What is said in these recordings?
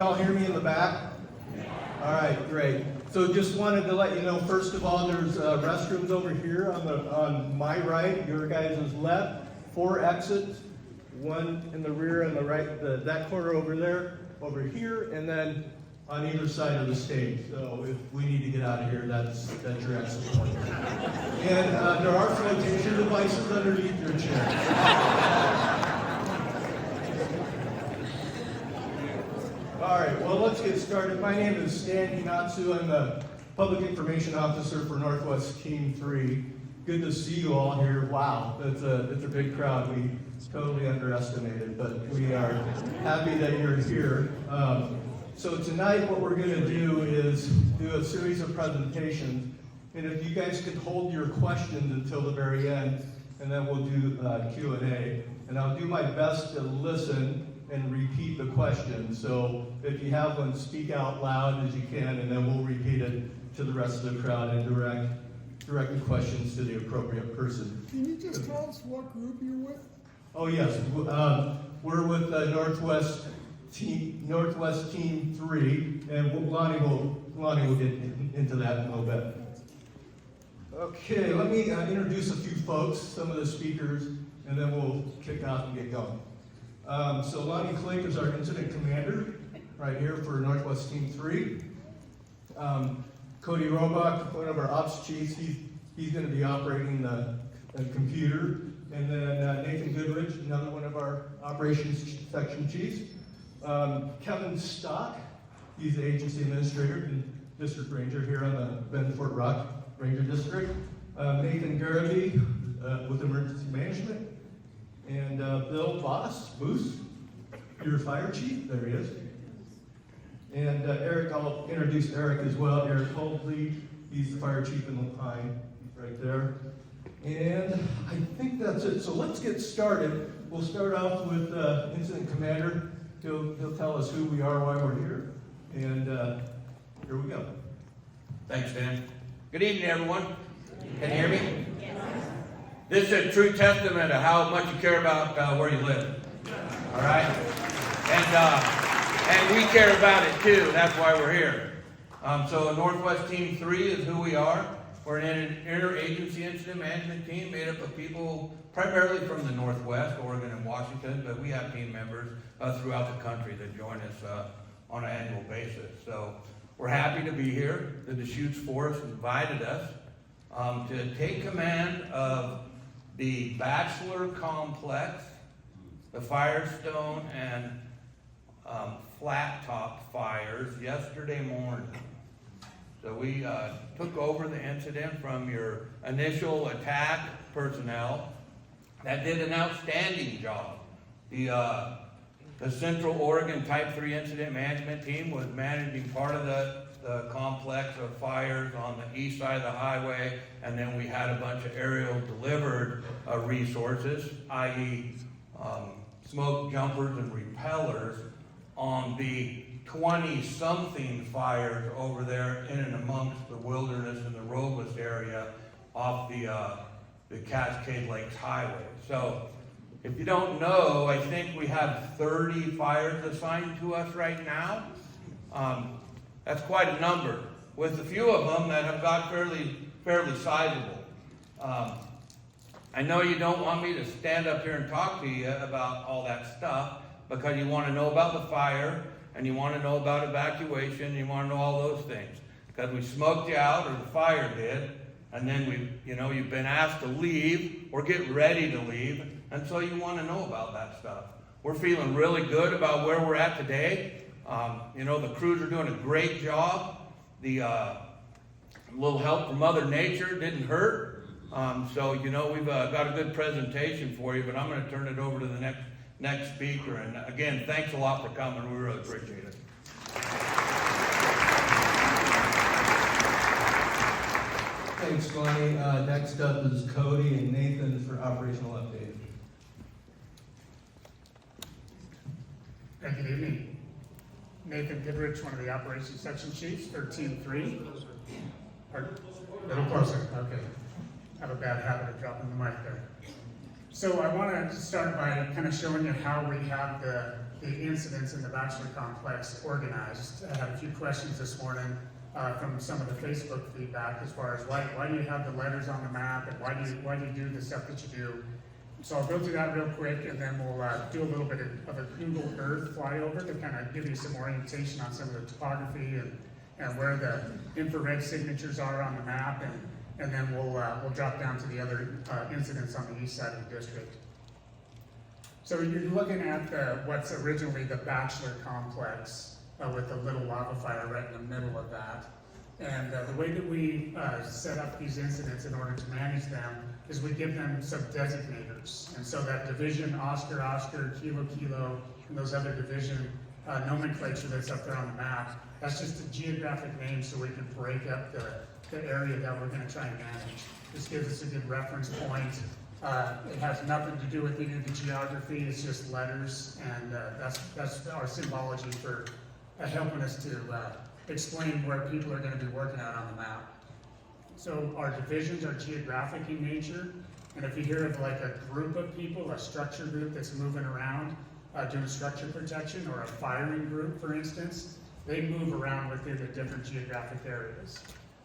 Y'all hear me in the back? All right, great. So just wanted to let you know, first of all, there's restrooms over here on my right, your guys' left, 4 exits, one in the rear and the right, that corner over there, over here, and then on either side of the stage. So if we need to get out of here, that's your exit point. And there are flotation devices underneath your chair. All right, well, let's get started. My name is Stan Hinatsu. I'm the Public Information Officer for Northwest Team 3. Good to see you all here. Wow, it's a big crowd. We totally underestimated, but we are happy that you're here. So tonight what we're going to do is do a series of presentations, and if you guys could hold your questions until the very end, and then we'll do Q&A. And I'll do my best to listen and repeat the question. So if you have one, speak out loud as you can, and then we'll repeat it to the rest of the crowd and direct the questions to the appropriate person. Can you just tell us what group you're with? Oh yes, we're with Northwest Team 3, and Lonnie will get into that in a little bit. Okay, let me introduce a few folks, some of the speakers, and then we'll kick off and get going. So Lonnie Klink is our incident commander right here for Northwest Team 3. Cody Robach, one of our ops chiefs, he's going to be operating the computer. And then Nathan Goodrich, another one of our operations section chiefs. Kevin Stock, he's the agency administrator and district ranger here on the Bend Fort Rock Ranger District. Nathan Garrity with emergency management. And Bill Boose, your fire chief, there he is. And Eric, I'll introduce Eric as well. Eric Holdley, he's the fire chief in Lapine, right there. And I think that's it. So let's get started. We'll start off with incident commander. He'll tell us who we are, why we're here. And here we go. Thanks, Dan. Good evening, everyone. Can you hear me? This is a true testament of how much you care about where you live. All right? And we care about it too. That's why we're here. So Northwest Team 3 is who we are. We're an interagency incident management team made up of people primarily from the Northwest, Oregon and Washington, but we have team members throughout the country that join us on an annual basis. So we're happy to be here. The Deschutes Forest invited us to take command of the Bachelor Complex, the Firestone, and Flat Top fires yesterday morning. So we took over the incident from your initial attack personnel that did an outstanding job. The Central Oregon Type 3 Incident Management Team was managing part of the complex of fires on the east side of the highway, and then we had a bunch of aerial delivered resources, i.e. smoke jumpers and repellers on the 20-something fires over there in and amongst the wilderness and the roadless area off the Cascade Lakes Highway. So if you don't know, I think we have 30 fires assigned to us right now. That's quite a number, with a few of them that have got fairly sizable. I know you don't want me to stand up here and talk to you about all that stuff because you want to know about the fire and you want to know about evacuation, and you want to know all those things. Because we smoked you out, or the fire did, and then you've been asked to leave or get ready to leave, and so you want to know about that stuff. We're feeling really good about where we're at today. The crews are doing a great job. The little help from Mother Nature didn't hurt. So we've got a good presentation for you, but I'm going to turn it over to the next speaker. And again, thanks a lot for coming. We really appreciate it. Thanks, Lonnie. Next up is Cody and Nathan for operational update. Good evening. Nathan Goodrich, one of the operations section chiefs for Team 3. Little closer, okay. I have a bad habit of dropping the mic there. So I want to start by kind of showing you how we have the the incidents in the Bachelor Complex organized. I had a few questions this morning from some of the Facebook feedback as far as why do you have the letters on the map, and why do you do the stuff that you do. So I'll go through that real quick, and then we'll do a little bit of a Google Earth flyover to kind of give you some orientation on some of the topography and where the infrared signatures are on the map, and then we'll drop down to the other incidents on the east side of the district. So you're looking at what's originally the Bachelor Complex with the little lava fire right in the middle of that. And the way that we set up these incidents in order to manage them is we give them some designators. And so that division, Oscar, Oscar, Kilo, Kilo, and those other division nomenclature that's up there on the map, that's just a geographic name so we can break up the area that we're going to try and manage. This gives us a good reference point. It has nothing to do with any of the geography, it's just letters, and that's our symbology for helping us to explain where people are going to be working out on the map. So our divisions are geographic in nature, and if you hear of like a group of people, a structure group that's moving around doing structure protection, or a firing group, for instance, they move around within the different geographic areas.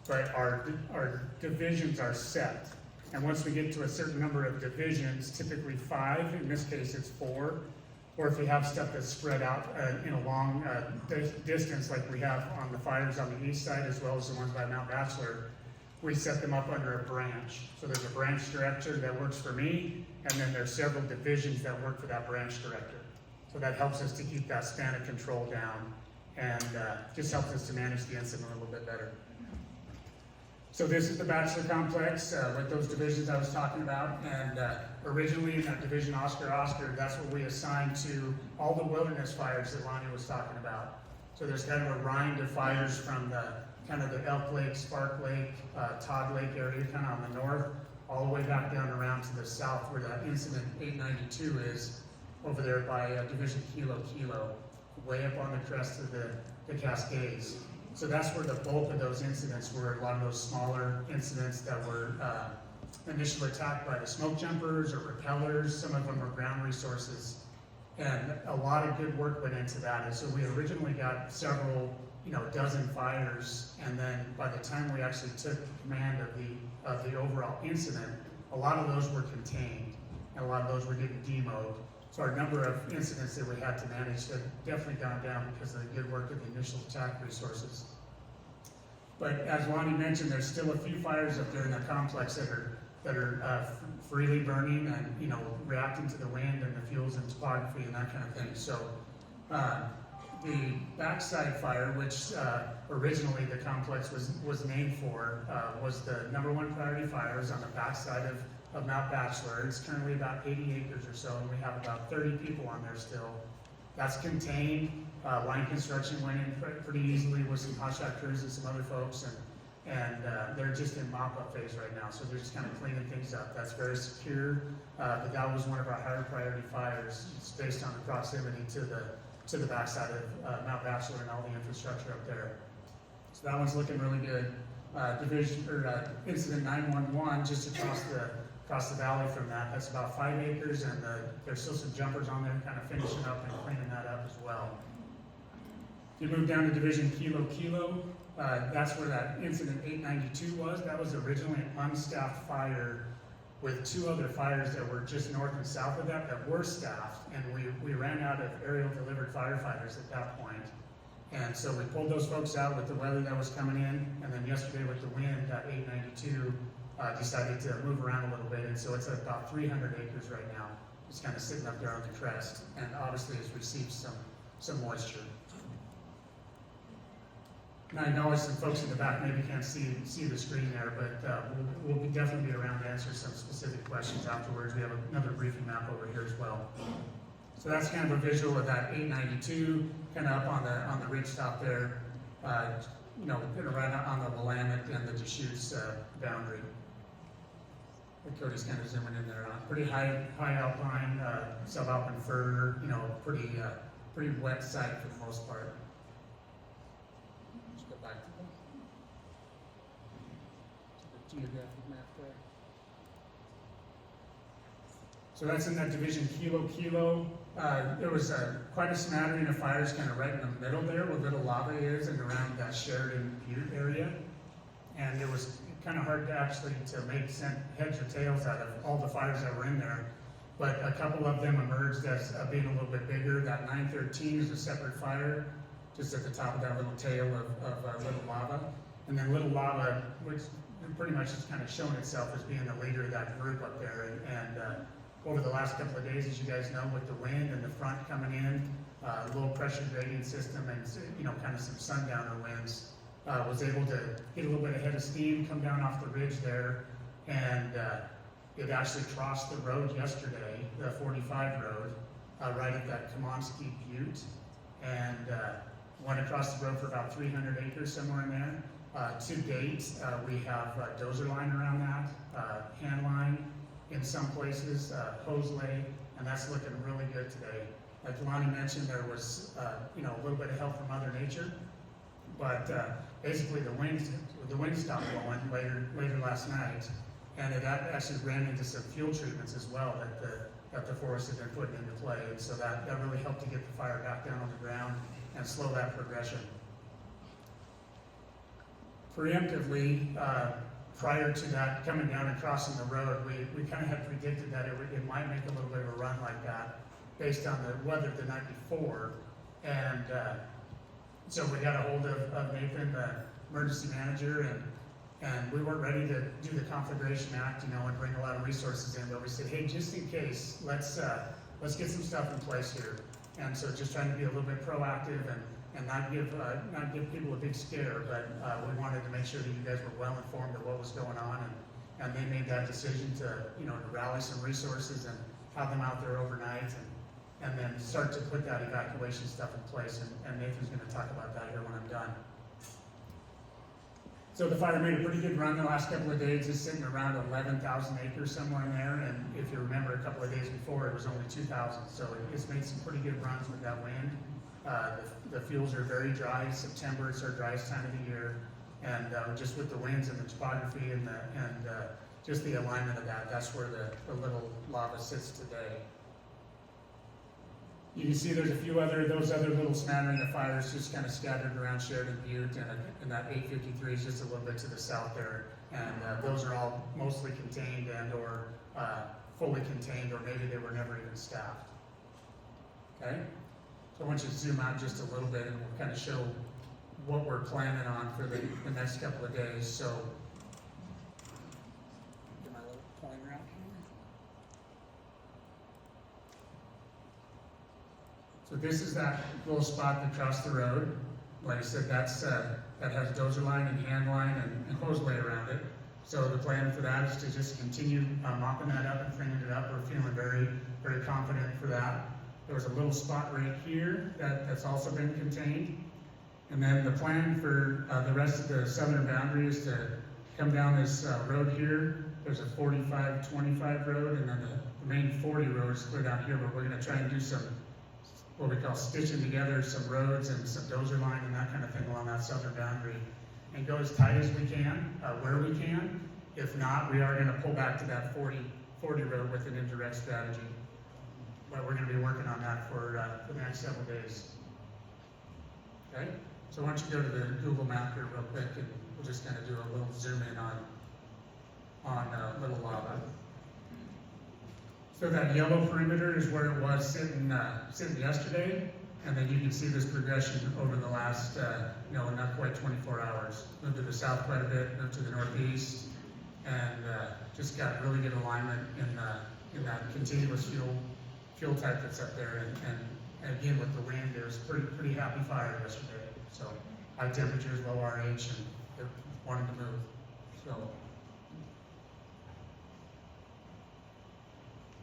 But our divisions are set. And once we get to a certain number of divisions, typically 5, in this case it's 4, or if we have stuff that's spread out in a long distance, like we have on the fires on the east side, as well as the ones by Mount Bachelor, we set them up under a branch. So there's a branch director that works for me, and then there's several divisions that work for that branch director. So that helps us to keep that span of control down, and just helps us to manage the incident a little bit better. So this is the Bachelor Complex with those divisions I was talking about, and originally in that division Oscar, that's what we assigned to all the wilderness fires that Lonnie was talking about. So there's kind of a rind of fires from the kind of the Elk Lake, Spark Lake, Todd Lake area, kind of on the north, all the way back down around to the south where that incident 892 is, over there by Division Kilo, way up on the crest of the Cascades. So that's where the bulk of those incidents were, a lot of those smaller incidents that were initially attacked by the smoke jumpers or repellers. Some of them were ground resources. And a lot of good work went into that. And so we originally got several, dozen fires. And then by the time we actually took command of the overall incident, a lot of those were contained. And a lot of those were getting demoed. So our number of incidents that we had to manage had definitely gone down because of the good work of the initial attack resources. But as Lonnie mentioned, there's still a few fires up there in the complex that are freely burning and reacting to the wind and the fuels and topography and that kind of thing. So the backside fire, which originally the complex was named for, was the #1 priority fire. It was on the backside of Mount Bachelor. It's currently about 80 acres or so, and we have about 30 people on there still. That's contained. Line construction went in pretty easily with some hotshot crews and some other folks, and they're just in mop-up phase right now, so they're just kind of cleaning things up. That's very secure, but that was one of our higher priority fires. It's based on the proximity to the backside of Mount Bachelor and all the infrastructure up there. So that one's looking really good. Incident 911 just across the valley from that. That's about 5 acres, and there's still some jumpers on there kind of finishing up and cleaning that up as well. You move down to Division Kilo, that's where that incident 892 was. That was originally an unstaffed fire with 2 other fires that were just north and south of that were staffed, and we ran out of aerial delivered firefighters at that point. And so we pulled those folks out with the weather that was coming in, and then yesterday with the wind, that 892 decided to move around a little bit, and so it's at about 300 acres right now. It's kind of sitting up there on the crest, and obviously has received some moisture. And I acknowledge some folks in the back maybe can't see the screen there, but we'll definitely be around to answer some specific questions afterwards. We have another briefing map over here as well. So that's kind of a visual of that 892, kind of up on the ridge top there, right on the Willamette and the Deschutes boundary. Cody's kind of zooming in there. Pretty high alpine, subalpine fir, pretty wet site for the most part. Let's go back to the geographic map there. So that's in that division Kilo. There was quite a smattering of fires kind of right in the middle there where Little Lava is and around that Sheridan Butte area. And it was kind of hard to actually to make heads or tails out of all the fires that were in there. But a couple of them emerged as being a little bit bigger. That 913 is a separate fire, just at the top of that little tail of Little Lava. And then Little Lava, which pretty much has kind of shown itself as being the leader of that group up there. And over the last couple of days, as you guys know, with the wind and the front coming in, low pressure gradient system and, you know, kind of some sundowner winds, was able to get a little bit ahead of steam, come down off the ridge there, and it actually crossed the road yesterday, the 45 road, right at that Kamonsky Butte, and went across the road for about 300 acres, somewhere in there. To date, we have dozer line around that, hand line in some places, hose lay, and that's looking really good today. Like Lonnie mentioned, there was you know, a little bit of help from Mother Nature, but basically the wind stopped blowing later last night, and it actually ran into some fuel treatments as well that the forest had been putting into play, and so that really helped to get the fire back down on the ground and slow that progression. Preemptively, prior to that coming down and crossing the road, we kind of had predicted that it might make a little bit of a run like that based on the weather the night before, and so we got a hold of Nathan, the emergency manager, and we weren't ready to do the Conflagration Act, you know, and bring a lot of resources in, but we said, hey, just in case, let's get some stuff in place here. And so just trying to be a little bit proactive and not give people a big scare, but we wanted to make sure that you guys were well informed of what was going on, and they made that decision to, you know, to rally some resources and have them out there overnight, and then start to put that evacuation stuff in place, and Nathan's gonna talk about that here when I'm done. So the fire made a pretty good run the last couple of days. It's sitting around 11,000 acres somewhere in there, and if you remember a couple of days before, it was only 2,000, so it's made some pretty good runs with that wind. The fields are very dry. September, it's our driest time of the year, and just with the winds and the topography and just the alignment of that, that's where the Little Lava sits today. You can see there's a few those other little smattering of fires just kind of scattered around Sheridan Butte, and that 853 is just a little bit to the south there, and those are all mostly contained and or fully contained, or maybe they were never even staffed. Okay? So I want you to zoom out just a little bit and we'll kind of show what we're planning on for the next couple of days. So, get my little pointer out here. So this is that little spot across the road. Like I said, that has dozer line and hand line and hose lay around it. So the plan for that is to just continue mopping that up and cleaning it up. We're feeling very, very confident for that. There was a little spot right here that's also been contained. And then the plan for the rest of the southern boundary is to come down this road here. There's a 45-25 road, and then the main 40 road is clear down here, but we're gonna try and do some, what we call stitching together some roads and some dozer line and that kind of thing along that southern boundary. And go as tight as we can, where we can. If not, we are gonna pull back to that 40 road with an indirect strategy. But we're going to be working on that for the next several days. Okay? So why don't you go to the Google map here real quick, and we'll just kind of do a little zoom in on Little Lava. So that yellow perimeter is where it was sitting yesterday, and then you can see this progression over the last, not quite 24 hours. Moved to the south quite a bit, moved to the northeast, and just got really good alignment in that continuous fuel type that's up there, and again with the wind, it was pretty happy fire yesterday. So high temperatures, low RH, and they're wanting to move. So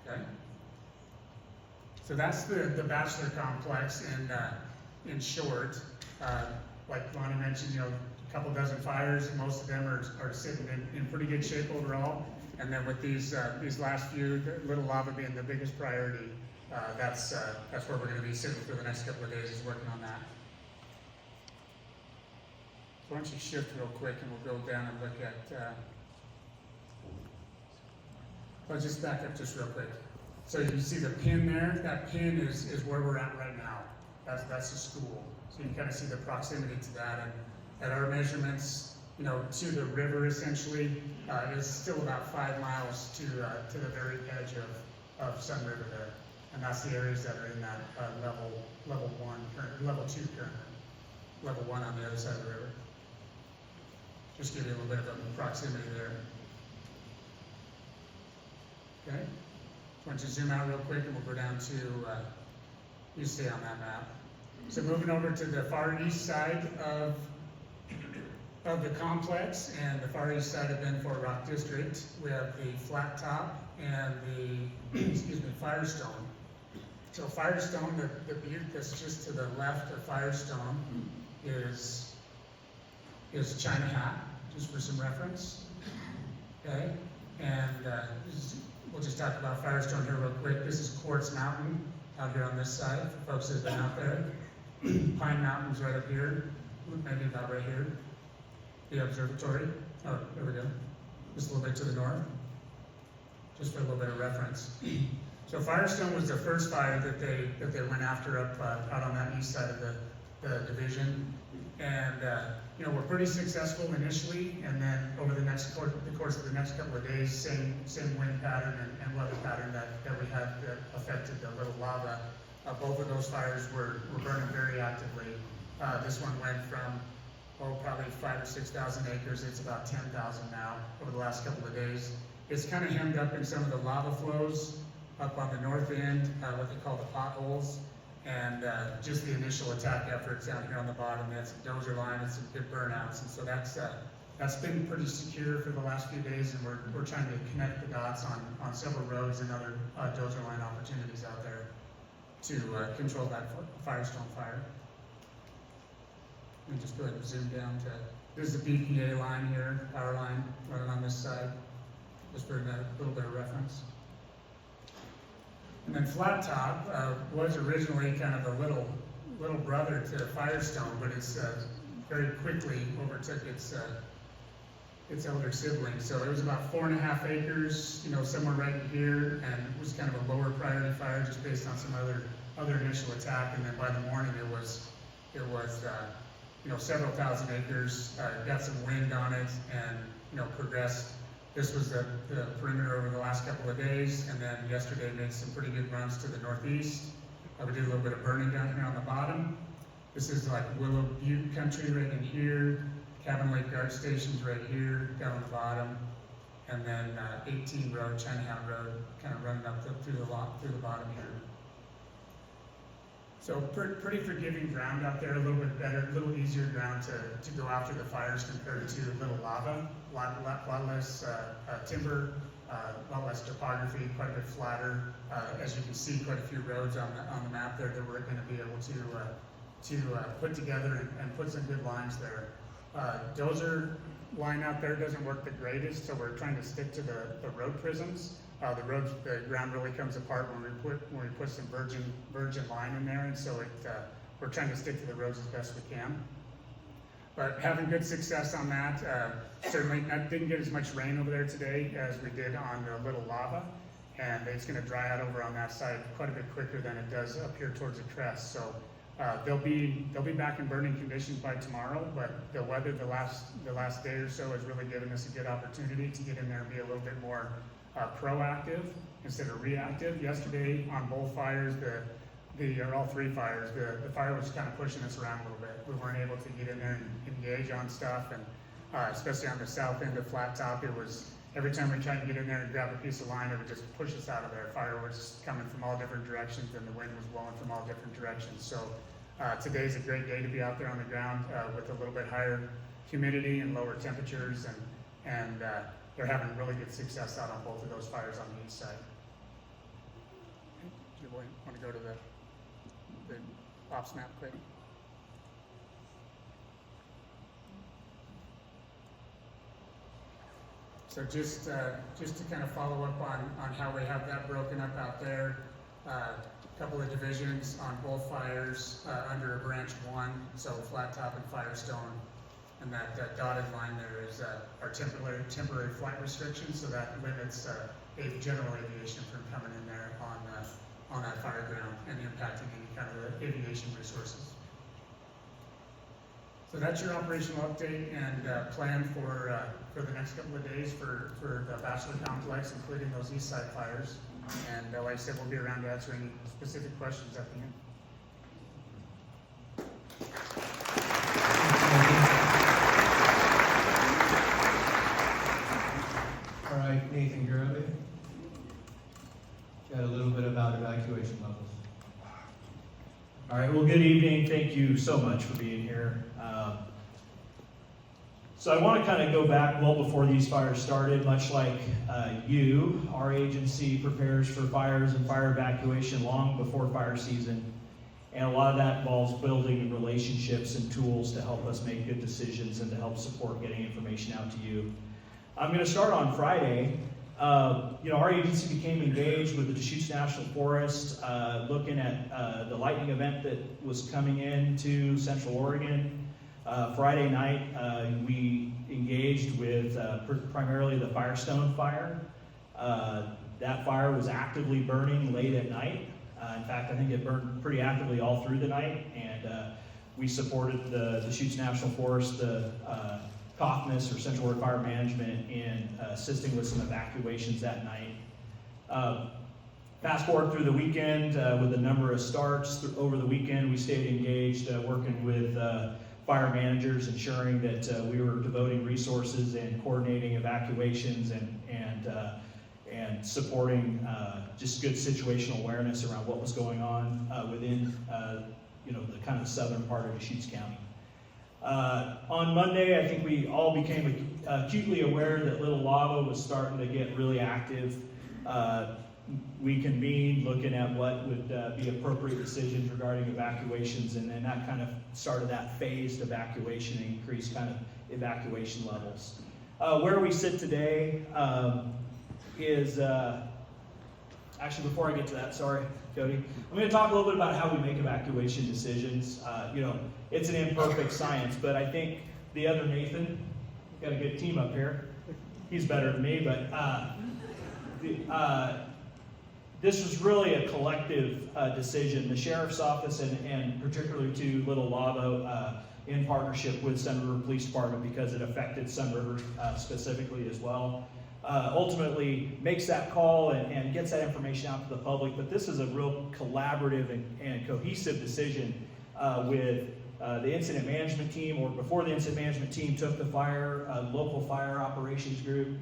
okay. So that's the Bachelor Complex in short. Like Lonnie mentioned, a couple dozen fires. Most of them are sitting in pretty good shape overall. And then with these last few, Little Lava being the biggest priority, that's where we're going to be sitting for the next couple of days, is working on that. So why don't you shift real quick and we'll go down and look at, I'll just back up just real quick. So you see the pin there, that pin is where we're at right now. That's the school. So you can kind of see the proximity to that. And at our measurements, you know, to the river essentially, is still about 5 miles to the very edge of Sun River there. And that's the areas that are in that level 1, level 2 currently. Level 1 on the other side of the river. Just give you a little bit of a proximity there. Okay? Why don't you zoom out real quick and we'll go down to, you stay on that map. So moving over to the far east side of the complex and the far east side of Benford Rock District, we have the Flat Top and the, Firestone. So Firestone, the butte that's just to the left of Firestone is China Hat, just for some reference. Okay? And we'll just talk about Firestone here real quick. This is Quartz Mountain out here on this side, for folks that have been out there. Pine Mountain's right up here, maybe about right here. The observatory, oh, there we go. Just a little bit to the north, just for a little bit of reference. So Firestone was the first fire that they went after up out on that east side of the division. And you know, we're pretty successful initially, and then over the course of the next couple of days, same wind pattern and weather pattern that we had that affected the little lava. Both of those fires were burning very actively. This one went from probably 5,000 or 6,000 acres. It's about 10,000 now over the last couple of days. It's kind of hemmed up in some of the lava flows up on the north end, what they call the potholes. And just the initial attack efforts down here on the bottom, that's a dozer line and some good burnouts, and so that's been pretty secure for the last few days, and we're trying to connect the dots on several roads and other dozer line opportunities out there to control that Firestone fire. Let me just go ahead and zoom down to, this is the BPA line here, power line running on this side, just for a little bit of reference. And then Flat Top was originally kind of a little brother to Firestone, but it's very quickly overtook its elder sibling. So it was about 4.5 acres, you know, somewhere right in here, and it was kind of a lower priority fire just based on some other initial attack. And then by the morning, it was you know, several thousand acres. Got some wind on it, and you know, progressed. This was the perimeter over the last couple of days, and then yesterday made some pretty good runs to the northeast. We did a little bit of burning down here on the bottom. This is like Willow Butte country right in here. Cabin Lake Guard Station's right here, down on the bottom. And then 18 Road, Chinatown Road, kind of running up through the bottom here. So pretty forgiving ground out there, a little bit better, a little easier ground to go after the fires compared to a little lava, a lot less timber, a lot less topography, quite a bit flatter. As you can see, quite a few roads on the map there that we're going to be able to put together and put some good lines there. Dozer line out there doesn't work the greatest, so we're trying to stick to the road prisms. The ground really comes apart when we put some virgin line in there, and so we're trying to stick to the roads as best we can. But having good success on that. Certainly didn't get as much rain over there today as we did on the little lava, and it's going to dry out over on that side quite a bit quicker than it does up here towards the crest. So they'll be back in burning conditions by tomorrow, but the weather the last day or so has really given us a good opportunity to get in there and be a little bit more proactive instead of reactive. Yesterday on both fires, or all three fires, the fire was kind of pushing us around a little bit. We weren't able to get in there and engage on stuff, and especially on the south end of Flat Top, it was every time we tried to get in there and grab a piece of line, it would just push us out of there. Fire was coming from all different directions, and the wind was blowing from all different directions. So today's a great day to be out there on the ground with a little bit higher humidity and lower temperatures, and they're having really good success out on both of those fires on the east side. Do you want to go to the ops map quick? So just to kind of follow up on how we have that broken up out there, a couple of divisions on both fires under a branch 1, so Flat Top and Firestone. And that dotted line there is our temporary flight restrictions, so that limits general aviation from coming in there on that fire ground and impacting any kind of aviation resources. So that's your operational update and plan for the next couple of days for the Bachelor Complex, including those east side fires. And like I said, we'll be around to answer any specific questions at the end. All right, Nathan Gurley. Got a little bit about evacuation levels. All right, well, good evening. Thank you so much for being here. So I want to kind of go back well before these fires started, much like our agency prepares for fires and fire evacuation long before fire season. And a lot of that involves building relationships and tools to help us make good decisions and to help support getting information out to you. I'm going to start on Friday. Our agency became engaged with the Deschutes National Forest, looking at the lightning event that was coming into Central Oregon. Friday night, we engaged with primarily the Firestone fire. That fire was actively burning late at night. In fact, I think it burned pretty actively all through the night, and we supported the Deschutes National Forest, the COFMIS, or Central Oregon Fire Management, in assisting with some evacuations that night. Fast forward through the weekend, with a number of starts over the weekend, we stayed engaged, working with fire managers, ensuring that we were devoting resources and coordinating evacuations and supporting just good situational awareness around what was going on within the kind of southern part of Deschutes County. On Monday, I think we all became acutely aware that Little Lava was starting to get really active. We convened looking at what would be appropriate decisions regarding evacuations, and then that kind of started that phased evacuation and increased kind of evacuation levels. Where we sit today is, actually before I get to that, sorry, Cody, I'm going to talk a little bit about how we make evacuation decisions. It's an imperfect science, but I think the other Nathan, got a good team up here. He's better than me, but this was really a collective decision. The Sheriff's Office and particularly to Little Lava in partnership with Sun River Police Department, because it affected Sun River specifically as well, ultimately makes that call and gets that information out to the public. But this is a real collaborative and cohesive decision with the incident management team, or before the incident management team took the fire, local fire operations group,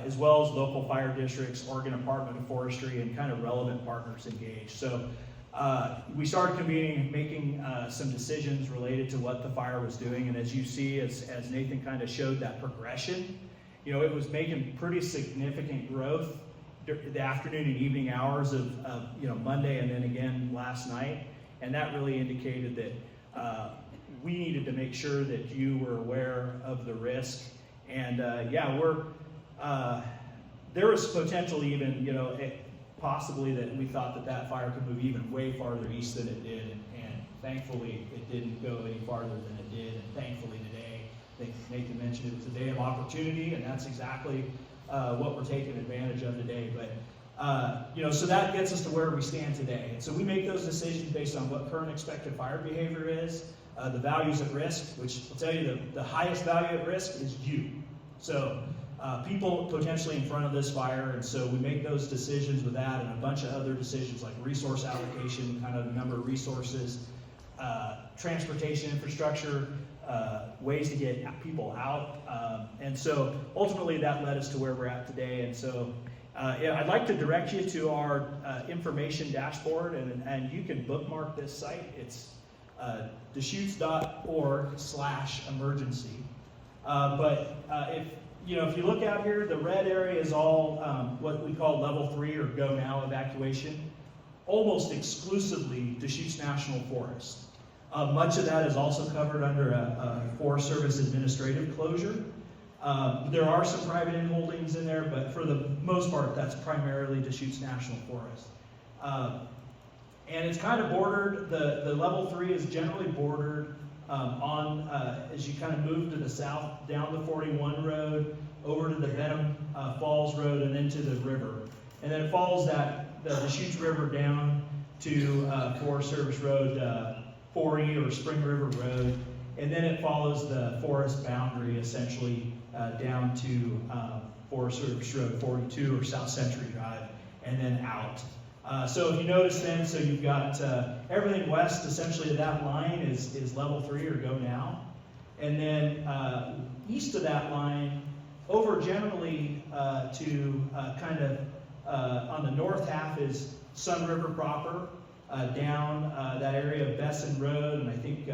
as well as local fire districts, Oregon Department of Forestry, and kind of relevant partners engaged. So we started convening and making some decisions related to what the fire was doing. And as you see, as Nathan kind of showed that progression, it was making pretty significant growth the afternoon and evening hours of Monday, and then again last night. And that really indicated that we needed to make sure that you were aware of the risk. And there was potential even, possibly that we thought that fire could move even way farther east than it did. And thankfully, it didn't go any farther than it did. And thankfully today, I think Nathan mentioned it was a day of opportunity, and that's exactly what we're taking advantage of today. But so that gets us to where we stand today. And so we make those decisions based on what current expected fire behavior is, the values at risk, which will tell you the highest value at risk is you. So people potentially in front of this fire, and so we make those decisions with that and a bunch of other decisions like resource allocation, kind of the number of resources, transportation infrastructure, ways to get people out. And so ultimately that led us to where we're at today. And so I'd like to direct you to our information dashboard, and you can bookmark this site. It's deschutes.org/emergency. But if you look out here, the red area is all what we call level 3 or go now evacuation, almost exclusively Deschutes National Forest. Much of that is also covered under a Forest Service administrative closure. There are some private inholdings in there, but for the most part, that's primarily Deschutes National Forest. And it's kind of bordered, the level 3 is generally bordered as you kind of move to the south, down the 41 road, over to the Venom Falls Road, and into the river. And then it follows the Deschutes River down to Forest Service Road 40 or Spring River Road. And then it follows the forest boundary essentially down to Forest Service Road 42 or South Century Drive, and then out. So if you notice then, so you've got everything west essentially of that line is level 3 or go now. And then east of that line, over generally to kind of on the north half is Sun River proper, down that area of Besson Road, and I think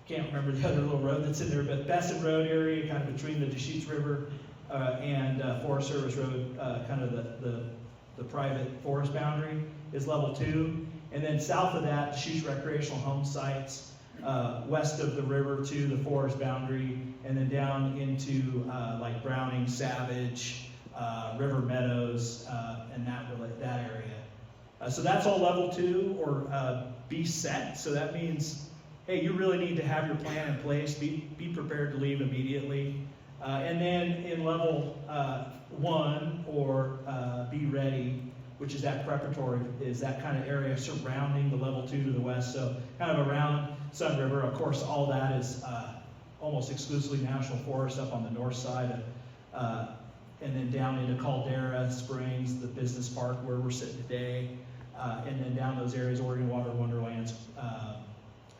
can't remember the other little road that's in there, but Besson Road area, kind of between the Deschutes River and Forest Service Road, kind of the private forest boundary is level 2. And then south of that, Deschutes recreational home sites, west of the river to the forest boundary, and then down into like Browning, Savage, River Meadows, and that area. So that's all level 2 or be set. So that means, hey, you really need to have your plan in place. Be prepared to leave immediately. And then in level 1 or be ready, which is that preparatory, is that kind of area surrounding the level 2 to the west. So kind of around Sun River. Of course, all that is almost exclusively national forest up on the north side, and then down into Caldera Springs, the business park where we're sitting today, and then down those areas, Oregon Water Wonderlands,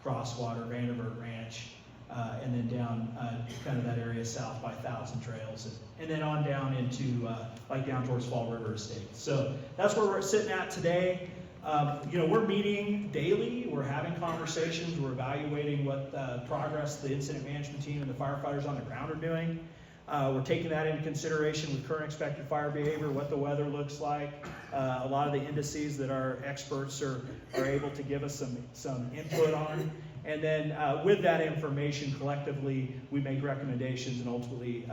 Crosswater, Vanderbilt Ranch, and then down kind of that area south by Thousand Trails, and then on down into like down towards Fall River Estate. So that's where we're sitting at today. We're meeting daily, we're having conversations, we're evaluating what progress the incident management team and the firefighters on the ground are doing. We're taking that into consideration with current expected fire behavior, what the weather looks like, a lot of the indices that our experts are able to give us some input on. And then with that information, collectively, we make recommendations and ultimately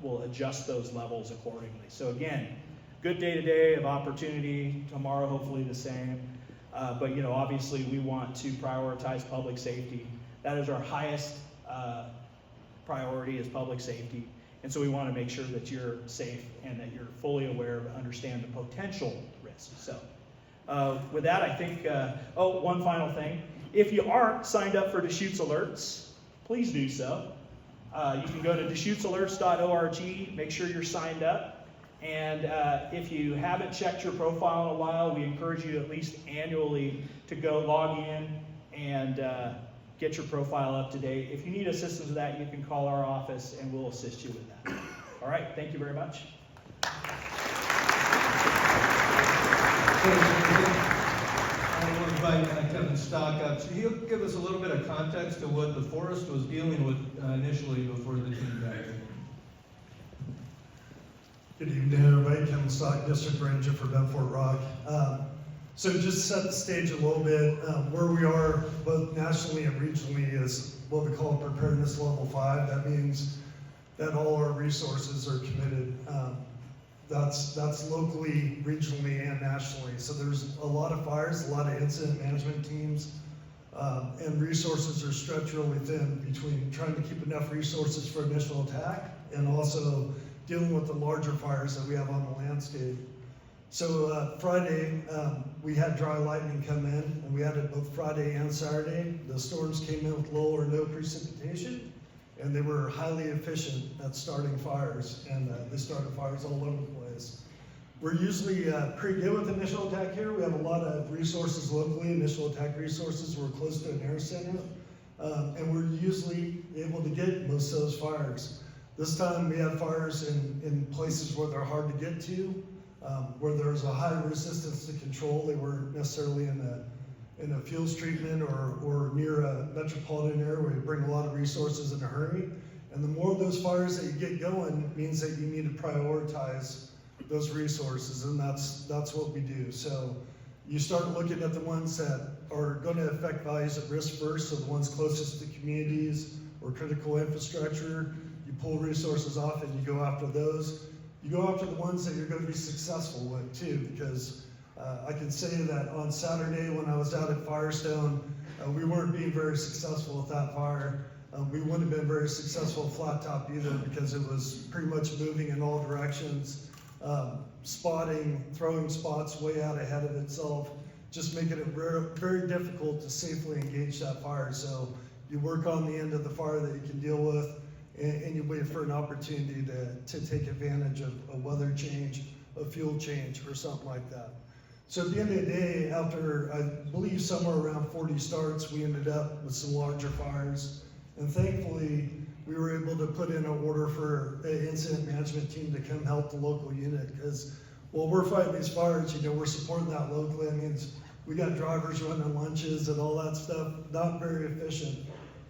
we'll adjust those levels accordingly. So again, good day today of opportunity, tomorrow hopefully the same. But obviously we want to prioritize public safety. That is our highest priority, is public safety. And so we want to make sure that you're safe and that you're fully aware of, understand the potential risks. So with that, I think, one final thing. If you aren't signed up for Deschutes Alerts, please do so. You can go to DeschutesAlerts.org, make sure you're signed up. And if you haven't checked your profile in a while, we encourage you at least annually to go log in and get your profile up to date. If you need assistance with that, you can call our office and we'll assist you with that. All right, thank you very much. I want to invite Kevin Stock up. So he'll give us a little bit of context to what the forest was dealing with initially before the team got here. Good evening, everybody. Kevin Stock, District Ranger for Benford Rock. So just to set the stage a little bit, where we are both nationally and regionally is what we call preparedness level 5. That means that all our resources are committed. That's locally, regionally, and nationally. So there's a lot of fires, a lot of incident management teams, and resources are stretched really thin between trying to keep enough resources for initial attack and also dealing with the larger fires that we have on the landscape. So Friday, we had dry lightning come in, and we had it both Friday and Saturday. The storms came in with little or no precipitation, and they were highly efficient at starting fires, and they started fires all over the place. We're usually pretty good with initial attack here. We have a lot of resources locally, initial attack resources. We're close to an air center, and we're usually able to get most of those fires. This time we had fires in places where they're hard to get to, where there's a high resistance to control. They weren't necessarily in a fuels treatment or near a metropolitan area where you bring a lot of resources in a hurry. And the more of those fires that you get going means that you need to prioritize those resources, and that's what we do. So you start looking at the ones that are going to affect values at risk first, so the ones closest to communities or critical infrastructure. You pull resources off and you go after those. You go after the ones that you're going to be successful with too, because I can say that on Saturday when I was out at Firestone, we weren't being very successful with that fire. We wouldn't have been very successful flat top either because it was pretty much moving in all directions, spotting, throwing spots way out ahead of itself, just making it very difficult to safely engage that fire. So you work on the end of the fire that you can deal with, and you wait for an opportunity to take advantage of a weather change, a fuel change, or something like that. So at the end of the day, after I believe somewhere around 40 starts, we ended up with some larger fires. And thankfully, we were able to put in an order for the incident management team to come help the local unit. Because while we're fighting these fires, we're supporting that locally. That means we got drivers running lunches and all that stuff, not very efficient.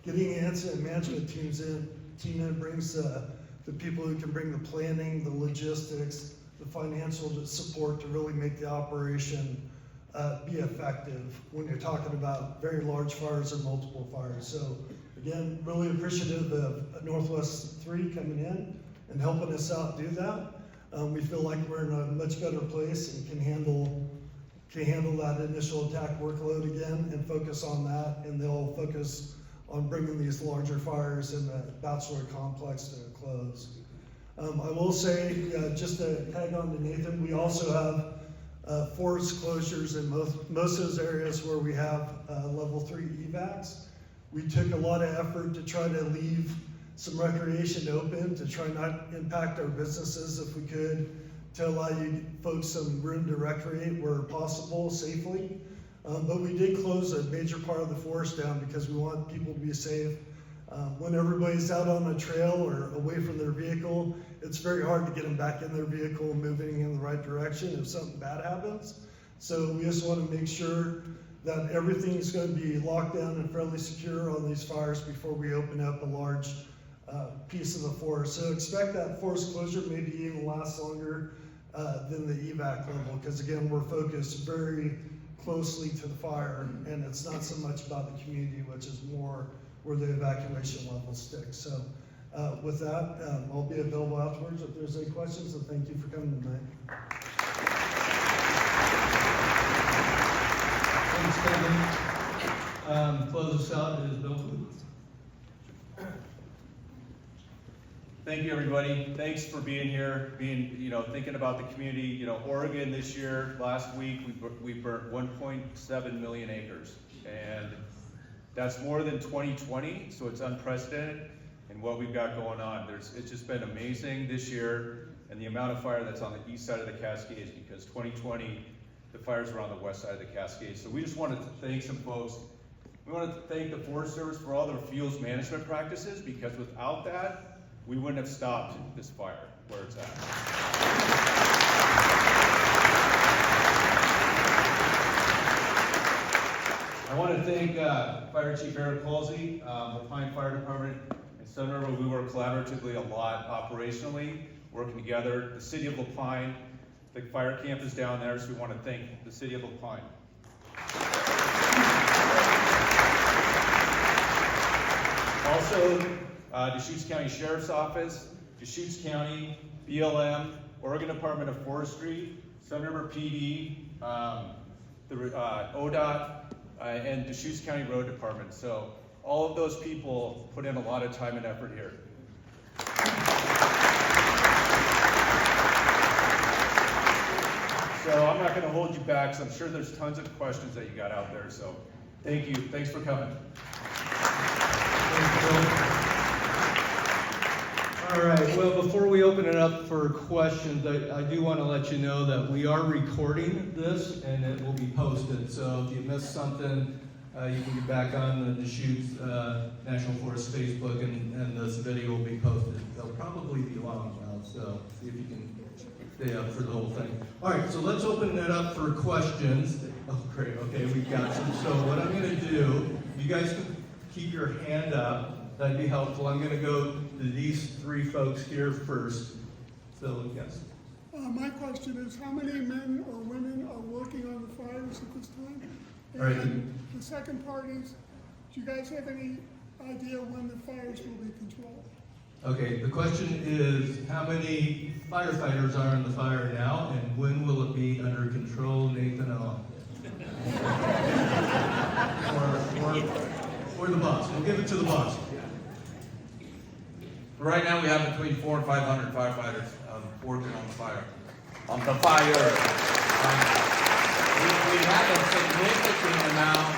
Getting an incident management team in brings the people who can bring the planning, the logistics, the financial support to really make the operation be effective when you're talking about very large fires or multiple fires. So again, really appreciative of Northwest 3 coming in and helping us out do that. We feel like we're in a much better place and can handle that initial attack workload again and focus on that, and they'll focus on bringing these larger fires in the Bachelor Complex to a close. I will say, just to tag on to Nathan, we also have forest closures in most of those areas where we have level 3 evacs. We took a lot of effort to try to leave some recreation open to try not impact our businesses if we could, to allow you folks some room to recreate where possible safely. But we did close a major part of the forest down because we want people to be safe. When everybody's out on a trail or away from their vehicle, it's very hard to get them back in their vehicle and moving in the right direction if something bad happens. So we just want to make sure that everything's going to be locked down and fairly secure on these fires before we open up a large piece of the forest. So expect that forest closure maybe even last longer than the evac level, because again, we're focused very closely to the fire, and it's not so much about the community, which is more where the evacuation level sticks. So with that, I'll be available afterwards if there's any questions, and thank you for coming tonight. Thanks, Kevin. Close us out is Bill Booth. Thank you, everybody. Thanks for being here, thinking about the community. Oregon this year, last week, we burnt 1.7 million acres, and that's more than 2020, so it's unprecedented in what we've got going on. It's just been amazing this year, and the amount of fire that's on the east side of the Cascades, because 2020, the fires were on the west side of the Cascades. So we just wanted to thank some folks. We wanted to thank the Forest Service for all their fuels management practices, because without that, we wouldn't have stopped this fire where it's at. I want to thank Fire Chief Eric Halsey, the Pine Fire Department, and Sun River. We work collaboratively a lot operationally, working together. The City of La Pine, the fire camp is down there, so we want to thank the City of La Pine. Also, Deschutes County Sheriff's Office, Deschutes County, BLM, Oregon Department of Forestry, Sun River PD, the ODOT, and Deschutes County Road Department. So all of those people put in a lot of time and effort here. So I'm not going to hold you back, because I'm sure there's tons of questions that you got out there. So thank you. Thanks for coming. All right, well, before we open it up for questions, I do want to let you know that we are recording this, and it will be posted. So if you missed something, you can get back on the Deschutes National Forest Facebook, and this video will be posted. They'll probably be long now, so see if you can stay up for the whole thing. All right, so let's open it up for questions. Oh, great, okay, we've got some. So what I'm going to do, you guys can keep your hand up. That'd be helpful. I'm going to go to these three folks here first. So, yes. My question is, how many men or women are working on the fires at this time? And All right. The second part is, do you guys have any idea when the fires will be controlled? Okay, the question is, how many firefighters are in the fire now, and when will it be under control, Nathan? Or the boss. We'll give it to the boss. Right now, we have between 400 and 500 firefighters working on the fire. We have a significant amount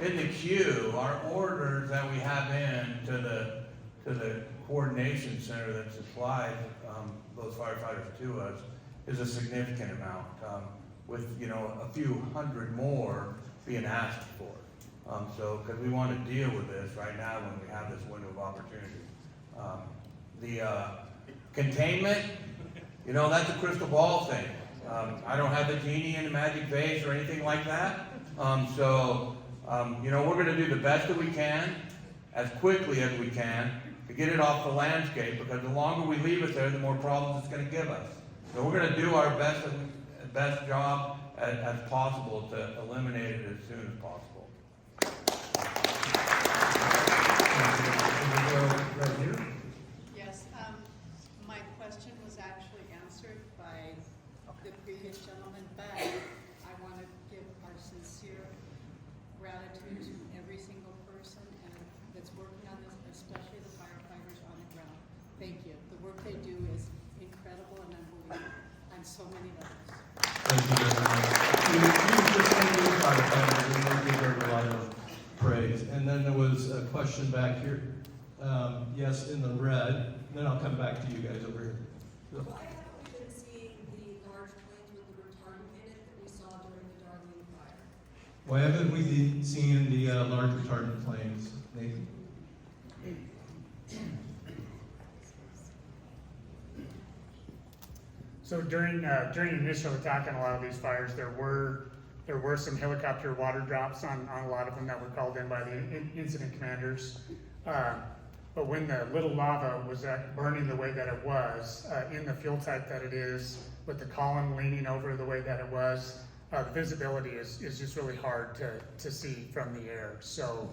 in the queue. Our orders that we have in to the coordination center that supplies those firefighters to us is a significant amount, with a few hundred more being asked for. So, because we want to deal with this right now when we have this window of opportunity. The containment, that's a crystal ball thing. I don't have the genie in the magic vase or anything like that. We're going to do the best that we can, as quickly as we can, to get it off the landscape, because the longer we leave it there, the more problems it's going to give us. So we're going to do our best job as possible to eliminate it as soon as possible. Right here. Yes, my question was actually answered by the previous gentleman, but I want to give our sincere gratitude to every single person that's working on this, especially the firefighters on the ground. Thank you. The work they do is incredible and unbelievable on so many levels. Thank you very much. We just thank you, firefighters, and they deserve a lot of praise. And then there was a question back here. Yes, in the red. Then I'll come back to you guys over here. Why haven't we been seeing the large planes with the retardant in it that we saw during the Darlene fire? Why haven't we seen the large retardant planes, Nathan? So during initial attack on a lot of these fires, there were some helicopter water drops on a lot of them that were called in by the incident commanders. But when the little lava was burning the way that it was, in the fuel type that it is, with the column leaning over the way that it was, the visibility is just really hard to see from the air. So,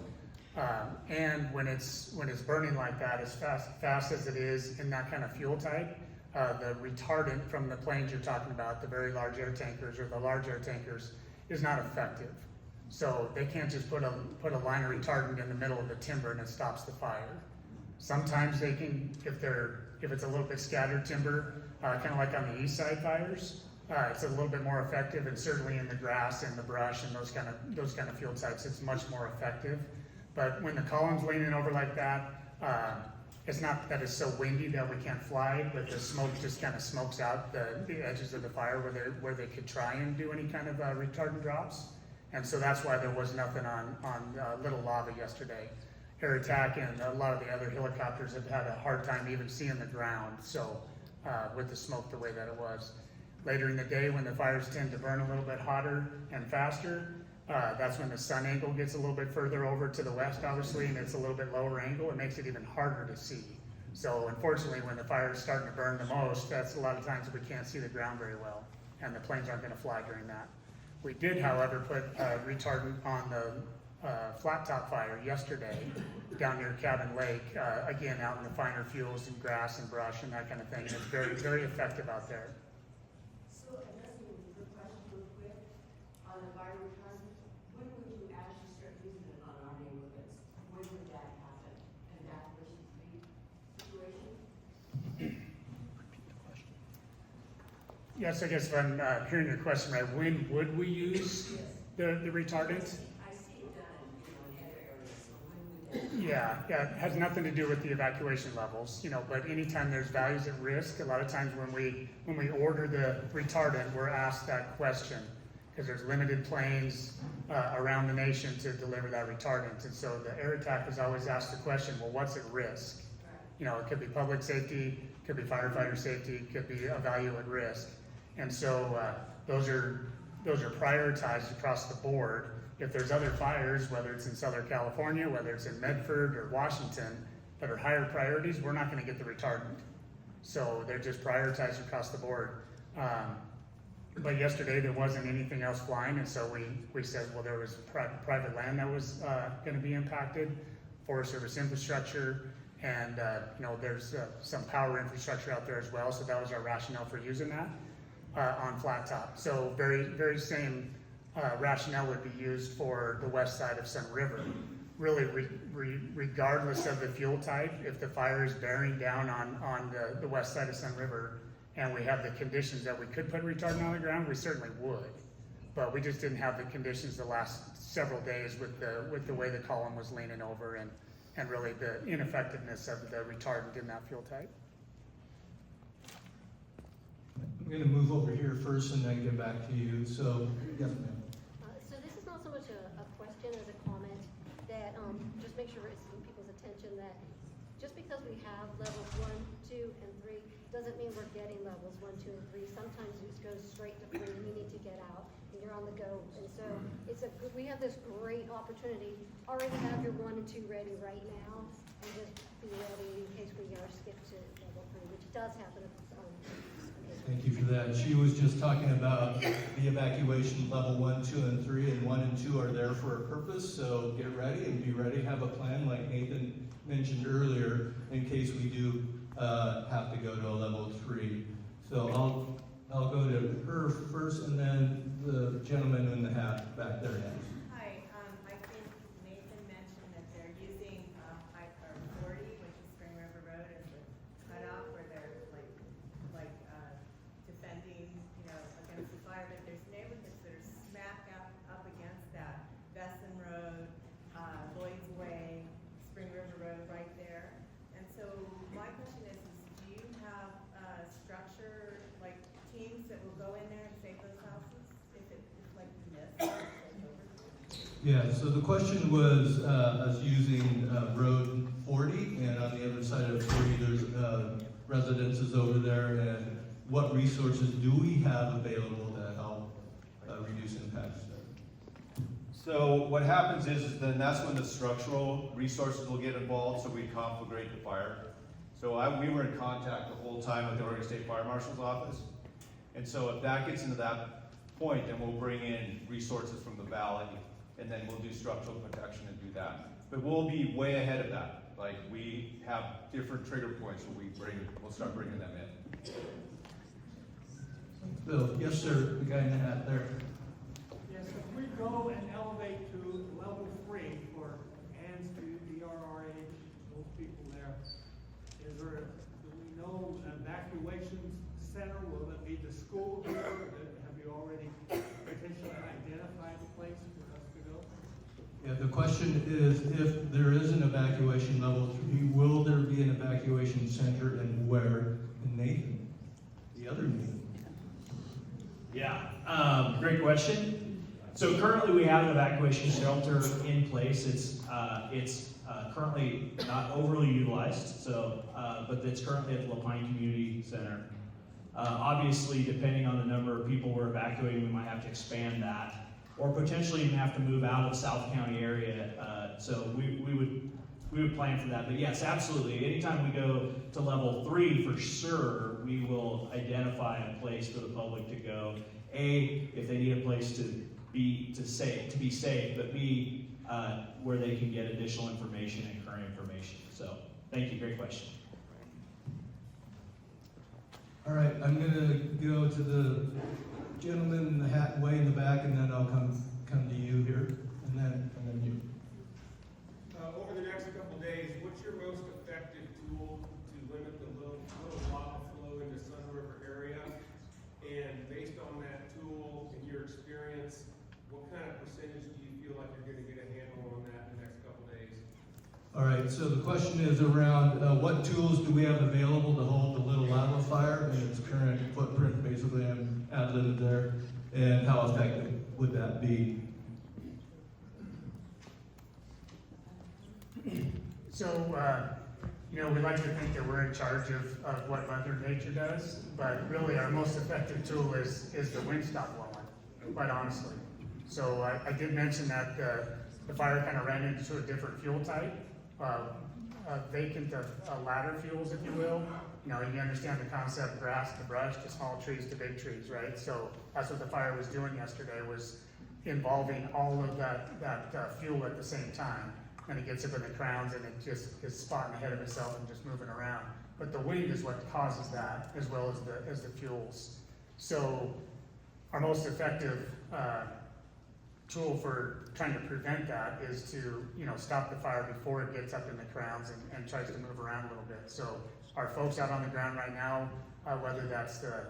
and when it's burning like that, as fast as it is in that kind of fuel type, the retardant from the planes you're talking about, the very large air tankers or the large air tankers, is not effective. So they can't just put a line of retardant in the middle of the timber and it stops the fire. Sometimes they can, if it's a little bit scattered timber, kind of like on the east side fires, it's a little bit more effective, and certainly in the grass and the brush and those kind of field types, it's much more effective. But when the column's leaning over like that, it's not that it's so windy that we can't fly, but the smoke just kind of smokes out the edges of the fire where they could try and do any kind of retardant drops. And so that's why there was nothing on Little Lava yesterday. Air Attack and a lot of the other helicopters have had a hard time even seeing the ground, so with the smoke the way that it was. Later in the day, when the fires tend to burn a little bit hotter and faster, that's when the sun angle gets a little bit further over to the west, obviously, and it's a little bit lower angle. It makes it even harder to see. So unfortunately, when the fire is starting to burn the most, that's a lot of times we can't see the ground very well, and the planes aren't going to fly during that. We did, however, put retardant on the flat top fire yesterday down near Cabin Lake, again out in the finer fuels and grass and brush and that kind of thing. And it's very, very effective out there. So addressing the question real quick on the fire retardant, when would you actually start using it on our neighborhoods? When would that happen? An evacuation situation? Yes, I guess if I'm hearing your question right, when would we use the retardant? I see it done, in other areas, so when would that? Yeah, it has nothing to do with the evacuation levels, but anytime there's values at risk, a lot of times when we order the retardant, we're asked that question, because there's limited planes around the nation to deliver that retardant. And so the Air Attack is always asked the question, well, what's at risk? It could be public safety, could be firefighter safety, could be a value at risk. And so those are prioritized across the board. If there's other fires, whether it's in Southern California, whether it's in Medford or Washington, that are higher priorities, we're not going to get the retardant. So they're just prioritized across the board. But yesterday there wasn't anything else flying, and so we said, well, there was private land that was going to be impacted, Forest Service infrastructure, and there's some power infrastructure out there as well. So that was our rationale for using that on flat top. So very, very same rationale would be used for the west side of Sun River. really regardless of the fuel type, if the fire is bearing down on the west side of Sun River and we have the conditions that we could put retardant on the ground, we certainly would. But we just didn't have the conditions the last several days with the way the column was leaning over and really the ineffectiveness of the retardant in that fuel type. I'm gonna move over here first and then get back to you, so, yes, ma'am. So this is not so much a question as a comment that, just make sure it's in people's attention that just because we have levels 1, 2, and 3, doesn't mean we're getting levels 1, 2, and 3. Sometimes it just goes straight to 3, and you need to get out, and you're on the go. And so we have this great opportunity, already have your 1 and 2 ready right now, and just be ready in case we are skipped to level 3, which does happen. Thank you for that. She was just talking about the evacuation level 1, 2, and 3, and 1 and 2 are there for a purpose, so get ready and be ready. Have a plan like Nathan mentioned earlier in case we do have to go to a level 3. So I'll go to her first and then the gentleman in the hat back there next. Hi, I think Nathan mentioned that they're using High Car 40, which is Spring River Road, as the cutoff where they're like defending, against the fire. But there's neighborhoods that are smack up against that. Besson Road, Lloyd's Way, Spring River Road, right there. And so my question is do you have structure, like teams that will go in there and save those houses if like this? Yeah, so the question was us using Road 40, and on the other side of 40, there's residences over there, and what resources do we have available to help reduce impacts there? So what happens is then that's when the structural resources will get involved, so we conflagrate the fire. So we were in contact the whole time with the Oregon State Fire Marshal's office. And so if that gets into that point, then we'll bring in resources from the valley, and then we'll do structural protection and do that. But we'll be way ahead of that. Like we have different trigger points where we'll start bringing them in. Bill, yes, sir, the guy in the hat there. Yes, if we go and elevate to level 3 for Ann's DRRA, those people there, do we know an evacuation center? Will it be the school here? Have you already potentially identified the place for us to go? Yeah, the question is, if there is an evacuation level 3, will there be an evacuation center and where? And Nathan, the other Nathan. Yeah, great question. So currently we have an evacuation shelter in place. It's currently not overly utilized, so but it's currently at the Lapine Community Center. Obviously, depending on the number of people we're evacuating, we might have to expand that, or potentially even have to move out of South County area. So we would plan for that. But yes, absolutely. Anytime we go to level 3, for sure, we will identify a place for the public to go. A, if they need a place to be safe, but B, where they can get additional information and current information. So, thank you. Great question. All right, I'm gonna go to the gentleman in the hat way in the back, and then I'll come to you here, and then you. Over the next couple of days, what's your most effective tool to limit the little lava flow in the Sun River area? And based on that tool and your experience, what kind of percentage do you feel like you're going to get a handle on that in the next couple of days? All right, so the question is around what tools do we have available to hold the little lava fire in its current footprint, basically, I'm ad-libbed there, and how effective would that be? So, we like to think that we're in charge of what Mother Nature does, but really our most effective tool is the wind stop blowing, quite honestly. So I did mention that the fire kind of ran into a different fuel type, vacant ladder fuels, if you will. You understand the concept, grass to brush to small trees to big trees, right? So that's what the fire was doing yesterday, was involving all of that fuel at the same time. And it gets up in the crowns and it just is spotting ahead of itself and just moving around. But the wind is what causes that, as well as the fuels. So our most effective tool for trying to prevent that is to, stop the fire before it gets up in the grounds and tries to move around a little bit. So our folks out on the ground right now, whether that's the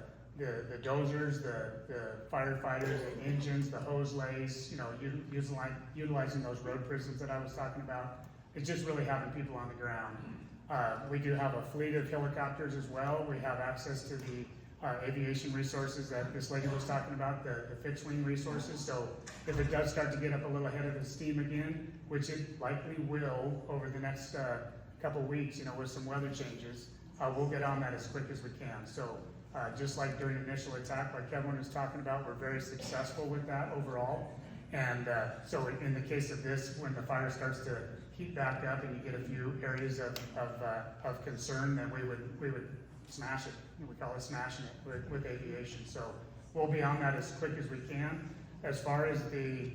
dozers, the firefighters, the engines, the hose lays, utilizing those road prisons that I was talking about, it's just really having people on the ground. We do have a fleet of helicopters as well. We have access to the aviation resources that this lady was talking about, the fixed wing resources. So if it does start to get up a little ahead of the steam again, which it likely will over the next couple weeks, with some weather changes, we'll get on that as quick as we can. So just like during initial attack, like Kevin was talking about, we're very successful with that overall. And so in the case of this, when the fire starts to heat back up and you get a few areas of concern, then we would smash it. We call it smashing it with aviation. So we'll be on that as quick as we can. As far as the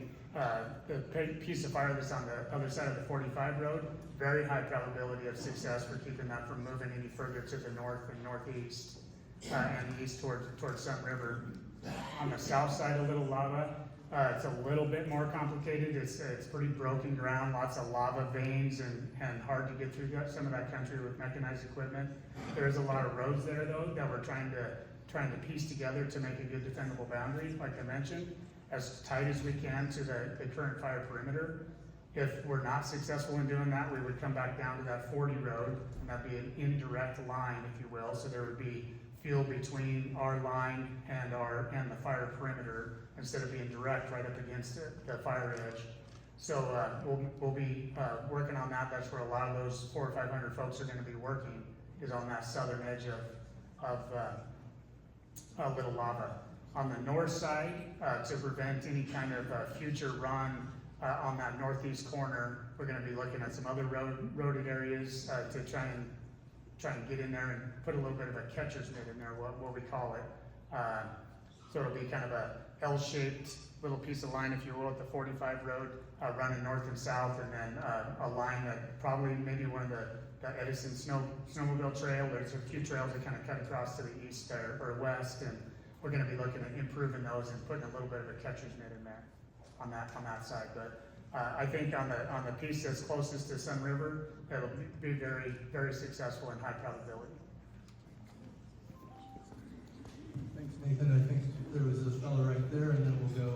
piece of fire that's on the other side of the 45 road, very high probability of success for keeping that from moving any further to the north and northeast and east towards Sun River. On the south side of Little Lava, it's a little bit more complicated. It's pretty broken ground, lots of lava veins, and hard to get through some of that country with mechanized equipment. There's a lot of roads there though that we're trying to piece together to make a good defendable boundary, like I mentioned, as tight as we can to the current fire perimeter. If we're not successful in doing that, we would come back down to that 40 road, and that'd be an indirect line, if you will. So there would be fuel between our line and the fire perimeter, instead of being direct right up against the fire edge. So we'll be working on that. That's where a lot of those 400 or 500 folks are going to be working, is on that southern edge of Little Lava. On the north side, to prevent any kind of future run on that northeast corner, we're going to be looking at some other roaded areas to try and get in there and put a little bit of a catcher's mitt in there, what we call it. So it'll be kind of a L-shaped little piece of line, if you will, at the 45 road, running north and south, and then a line that probably maybe one of the Edison snowmobile trail. There's a few trails that kind of cut across to the east or west, and we're going to be looking at improving those and putting a little bit of a catcher's mitt in there on that side. But I think on the piece that's closest to Sun River, it'll be very, very successful and high probability. Thanks, Nathan. I think there was this fellow right there, and then we'll go.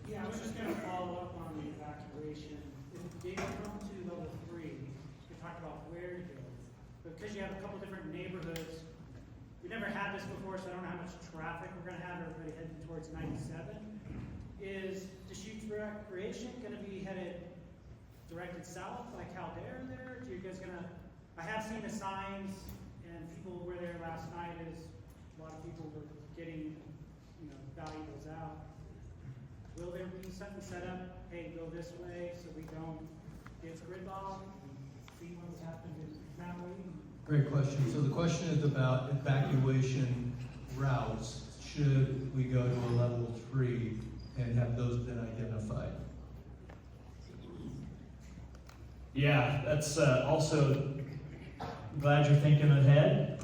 Yeah, I was just gonna follow up on the evacuation. If they come to level 3, you talk about where to go. But because you have a couple different neighborhoods, we never had this before, so I don't know how much traffic we're gonna have. Everybody heading towards 97. Is Deschutes Recreation gonna be headed directed south like Caldera there? Do you guys I have seen the signs, and people were there last night as a lot of people were getting, valuables out. Will there be something set up, hey, go this way, so we don't get gridlocked and see what's happened in Maui? Great question. So the question is about evacuation routes. Should we go to a level 3 and have those been identified? Yeah, that's also glad you're thinking ahead.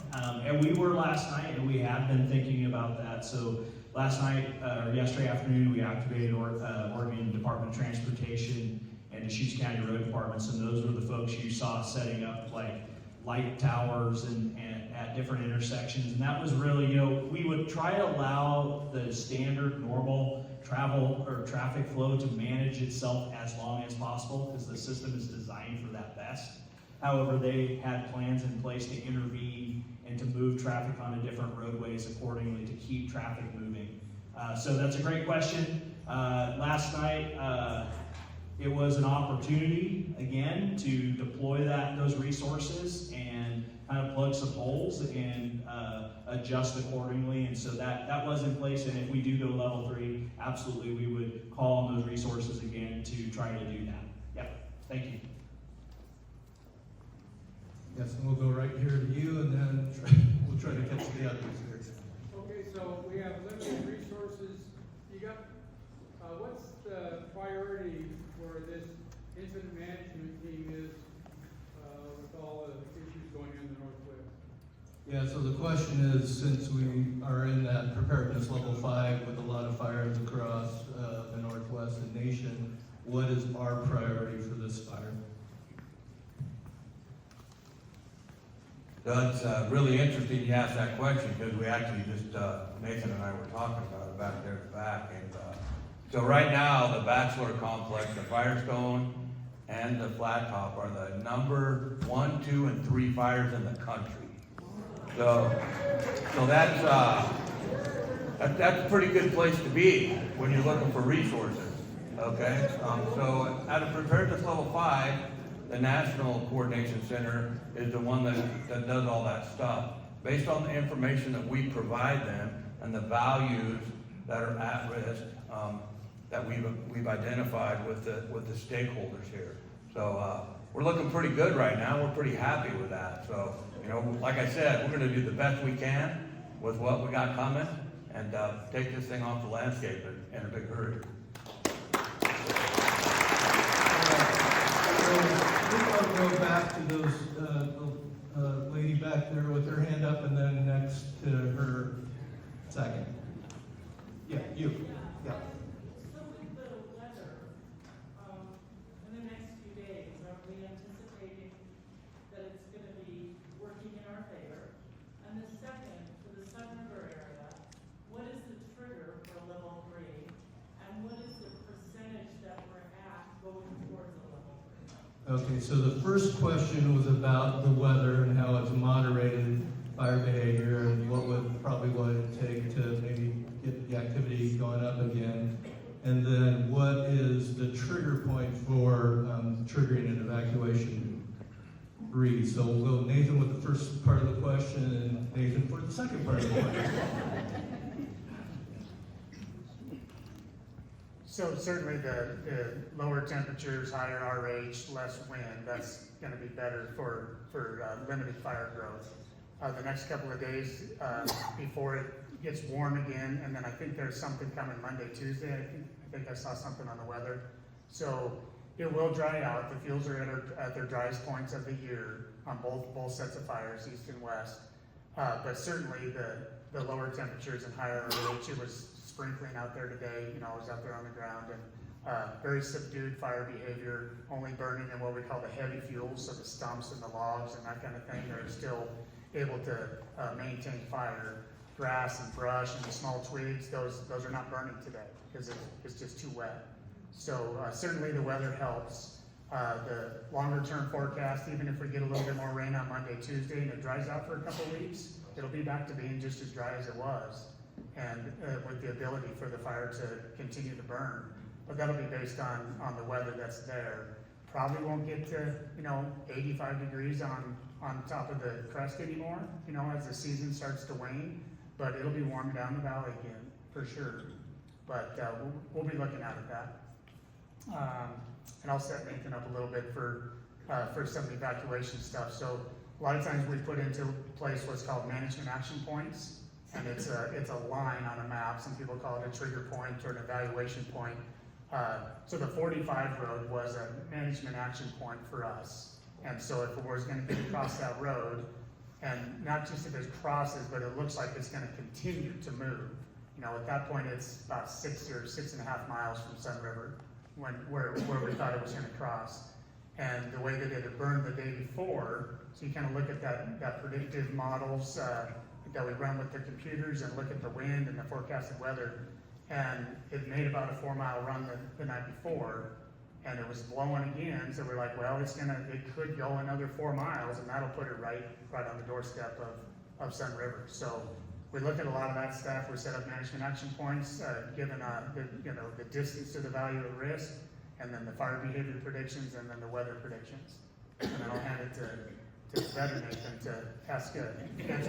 And we were last night, and we have been thinking about that. So last night, or yesterday afternoon, we activated Oregon Department of Transportation and Deschutes County Road Departments, and those were the folks you saw setting up like light towers and at different intersections. And that was really, we would try to allow the standard normal travel or traffic flow to manage itself as long as possible, because the system is designed for that best. However, they had plans in place to intervene and to move traffic onto different roadways accordingly to keep traffic moving. So that's a great question. Last night, it was an opportunity, again, to deploy those resources and kind of plug some holes and adjust accordingly. And so that was in place. And if we do go level 3, absolutely, we would call on those resources again to try to do that. Yep, thank you. Yes, and we'll go right here to you, and then we'll try to catch the others here. Okay, so we have limited resources. You got, what's the priority for this incident management team is with all the issues going on in the Northwest? Yeah, so the question is, since we are in that preparedness level 5 with a lot of fires across the Northwest, Northwest and nation, what is our priority for this fire? That's really interesting you asked that question, because we actually just, Nathan and I were talking about it back there at the back. And so right now, the Bachelor Complex, the Firestone, and the Flat Top are the number 1, 2, and 3 fires in the country. So that's a pretty good place to be when you're looking for resources. Okay, so at a preparedness level 5, the National Coordination Center is the one that does all that stuff. Based on the information that we provide them and the values that are at risk that we've identified with the stakeholders here. So we're looking pretty good right now. We're pretty happy with that. So, you know, like I said, we're going to do the best we can with what we got coming and take this thing off the landscape in a big hurry. We'll go back to those lady back there with her hand up, and then next to her second. Yeah, you. Yeah. So with the weather, in the next few days, are we anticipating that it's gonna be working in our favor? And the second, for the Sun River area, what is the trigger for level 3? And what is the percentage that we're at going towards a level 3? Okay, so the first question was about the weather and how it's moderated fire behavior and what it take to maybe get the activity going up again. And then what is the trigger point for triggering an evacuation freeze? So we'll go Nathan with the first part of the question and Nathan for the second part of the question. So certainly the lower temperatures, higher RH, less wind, that's gonna be better for limited fire growth. The next couple of days before it gets warm again, and then I think there's something coming Monday, Tuesday, I think I saw something on the weather. So it will dry out. The fields are at their driest points of the year on both sets of fires, east and west. But certainly the lower temperatures and higher RH, it was sprinkling out there today, you know, I was out there on the ground, and very subdued fire behavior, only burning in what we call the heavy fuels, so the stumps and the logs and that kind of thing are still able to maintain fire. Grass and brush and the small twigs, those are not burning today because it's just too wet. So certainly the weather helps. The longer term forecast, even if we get a little bit more rain on Monday, Tuesday, and it dries out for a couple weeks, it'll be back to being just as dry as it was, and with the ability for the fire to continue to burn. But that'll be based on the weather that's there. Probably won't get to 85 degrees on top of the crest anymore, as the season starts to wane. But it'll be warm down the valley again, for sure. But we'll be looking at that. And I'll set Nathan up a little bit for some evacuation stuff. So a lot of times we put into place what's called management action points. And it's a line on a map. Some people call it a trigger point or an evaluation point. So the 45 road was a management action point for us. And so if it was going to get across that road, and not just if it crosses, but it looks like it's going to continue to move. At that point, it's about 6 or 6.5 miles from Sun River, where we thought it was going to cross. And the way that it had burned the day before, so you kind of look at that predictive models that we run with the computers and look at the wind and the forecasted weather, and it made about a 4-mile run the night before. And it was blowing again, so we're like, well, it could go another 4 miles, and that'll put it right on the doorstep of Sun River. So we look at a lot of that stuff. We set up management action points, given the distance to the value of risk, and then the fire behavior predictions, and then the weather predictions. And then I'll hand it to Better Nathan to answer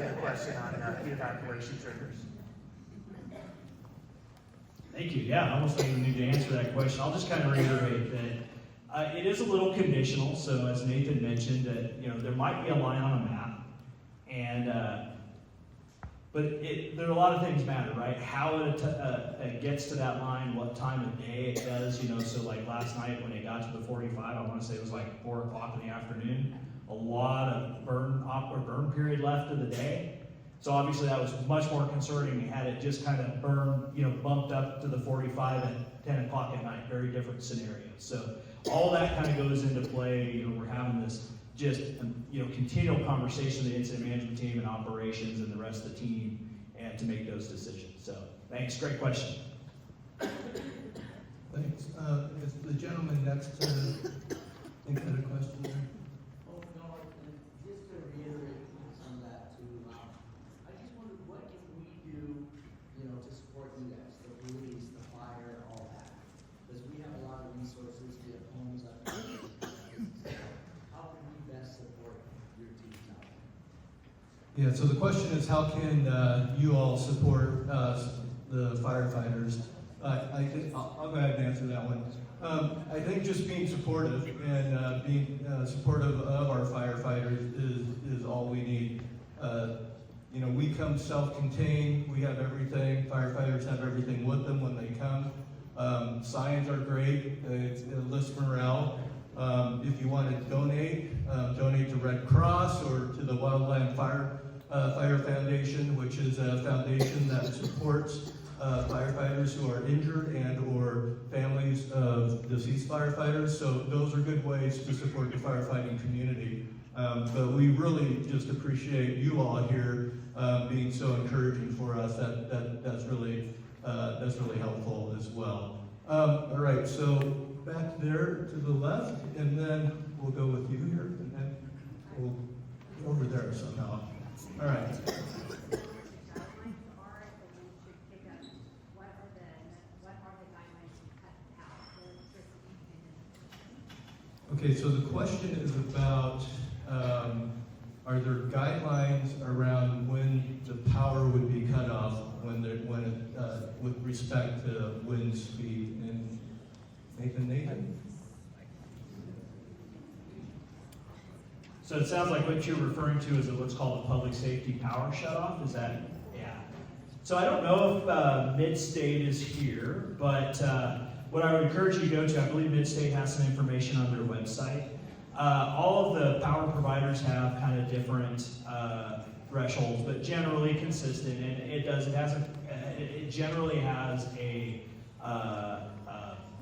the question on the evacuation triggers. Thank you. Yeah, I almost don't even need to answer that question. I'll just kind of reiterate that it is a little conditional. So as Nathan mentioned, that there might be a line on a map, and but there are a lot of things matter, right? How it gets to that line, what time of day it does. So like last night when it got to the 45, I want to say it was like 4 o'clock in the afternoon. A lot of burn period left of the day. So obviously that was much more concerning, had it just kind of burned, bumped up to the 45 at 10 o'clock at night, very different scenario. So all that kind of goes into play. We're having this just, continual conversation with the incident management team and operations and the rest of the team, and to make those decisions. So thanks, great question. Thanks. Is the gentleman next to, I think had a question there? Oh, no, and just to reiterate some of that too, I just wondered, what can we do, to support you guys, the police, the fire, all that? Because we have a lot of resources, we have homes up here. How can we best support your teams out there? Yeah, so the question is, how can you all support the firefighters? I'll go ahead and answer that one. I think just being supportive and being supportive of our firefighters is all we need. We come self-contained. We have everything. Firefighters have everything with them when they come. Signs are great. It lifts morale. If you want to donate to Red Cross or to the Wildland Fire Foundation, which is a foundation that supports firefighters who are injured and or families of deceased firefighters. So those are good ways to support the firefighting community. But we really just appreciate you all here being so encouraging for us. That's really helpful as well. All right, so back there to the left, and then we'll go with you here, and then we'll over there somehow. All right. Okay, so the question is about, are there guidelines around when the power would be cut off with respect to wind speed? And Nathan? So it sounds like what you're referring to is what's called a public safety power shutoff. Is that? Yeah. So I don't know if Mid-State is here, but what I would encourage you to go to, I believe Mid-State has some information on their website. All of the power providers have kind of different thresholds, but generally consistent, and it generally has a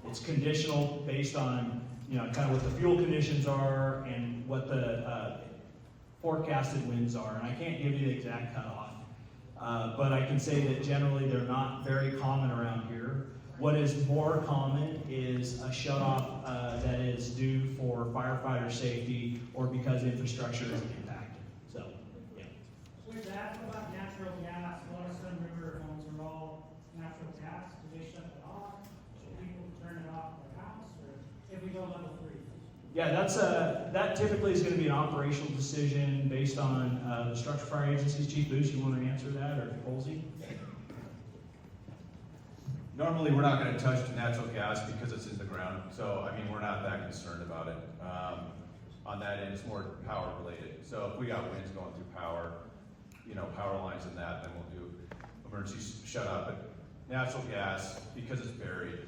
it's conditional based on kind of what the fuel conditions are and what the forecasted winds are. And I can't give you the exact cutoff, but I can say that generally they're not very common around here. What is more common is a shutoff that is due for firefighter safety or because infrastructure is impacted. So, yeah. With that, what about natural gas? A lot of Sun River homes are all natural gas. Do they shut it off? Should people turn it off in their house? Or if we go level 3? Yeah, that typically is going to be an operational decision based on the structure fire agencies. Chief Booth, you want to answer that, or Polsey? Normally, we're not going to touch natural gas because it's in the ground, so I mean, we're not that concerned about it. On that end, it's more power related. So if we got winds going through power, power lines and that, then we'll do emergency shut off. But natural gas, because it's buried,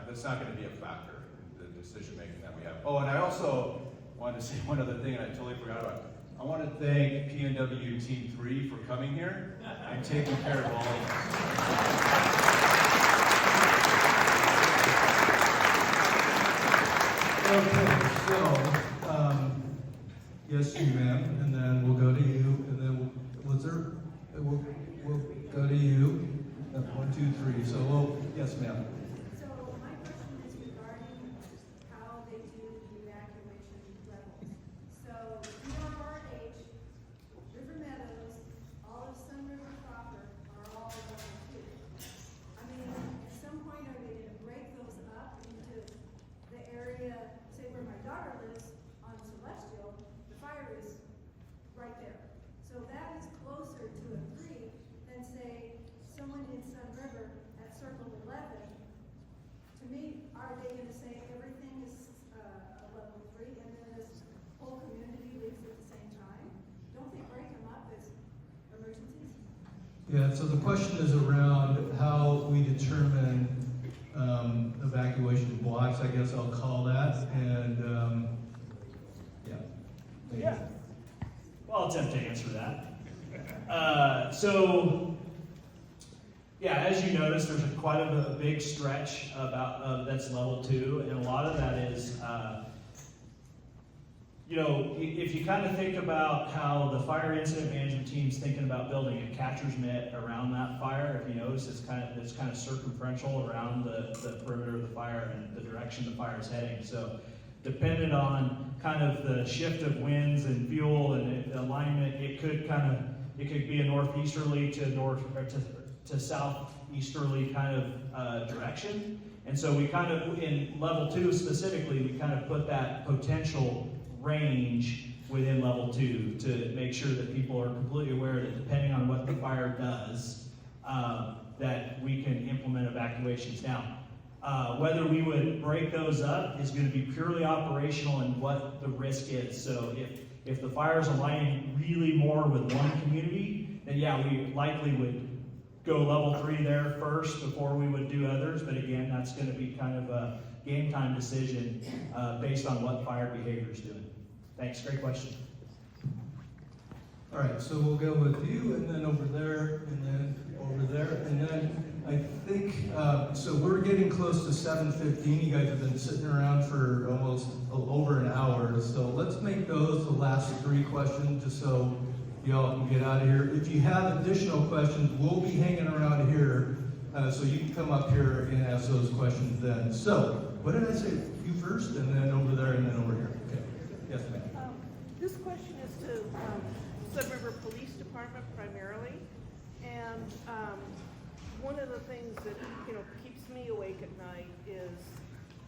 that's not going to be a factor in the decision making that we have. Oh, and I also wanted to say one other thing, and I totally forgot about it. I want to thank PNW Team 3 for coming here and taking care of all of Okay, so, yes, you, ma'am, and then we'll go to you, and then we'll go to you. 1, 2, 3. So, yes, ma'am. So my question is regarding how they do the evacuation levels. So DRRH, River Meadows, all of Sun River proper are all level 2. I mean, at some point are they going to break those up into the area, say where my daughter lives on Celestial, the fire is right there. So that is closer to a 3 than say someone in Sun River at Circle 11. To me, are they going to say everything is a level 3 and then this whole community leaves at the same time? Don't they break them up as emergencies? Yeah, so the question is around how we determine evacuation blocks, I guess I'll call that, and yeah. Yeah. Well, I'll attempt to answer that. So, yeah, as you notice, there's quite a big stretch that's level 2, and a lot of that is, if you kind of think about how the fire incident management team's thinking about building a catcher's mitt around that fire, if you notice, it's kind of circumferential around the perimeter of the fire and the direction the fire is heading. So, depending on kind of the shift of winds and fuel and alignment, it could be a northeasterly to southeasterly kind of direction. And so we kind of, in level 2 specifically, we kind of put that potential range within level 2 to make sure that people are completely aware that depending on what the fire does, that we can implement evacuations. Now, whether we would break those up is going to be purely operational and what the risk is. So if the fire is aligning really more with one community, then yeah, we likely would go level 3 there first before we would do others. But again, that's going to be kind of a game time decision based on what fire behavior is doing. Thanks, great question. All right, so we'll go with you, and then over there, and then over there, and then I think, so we're getting close to 7:15. You guys have been sitting around for almost over an hour, so let's make those the last 3 questions, just so y'all can get out of here. If you have additional questions, we'll be hanging around here, so you can come up here and ask those questions then. So, what did I say? You first, and then over there, and then over here. Okay. Yes, ma'am. This question is to Sun River Police Department primarily, and one of the things that keeps me awake at night is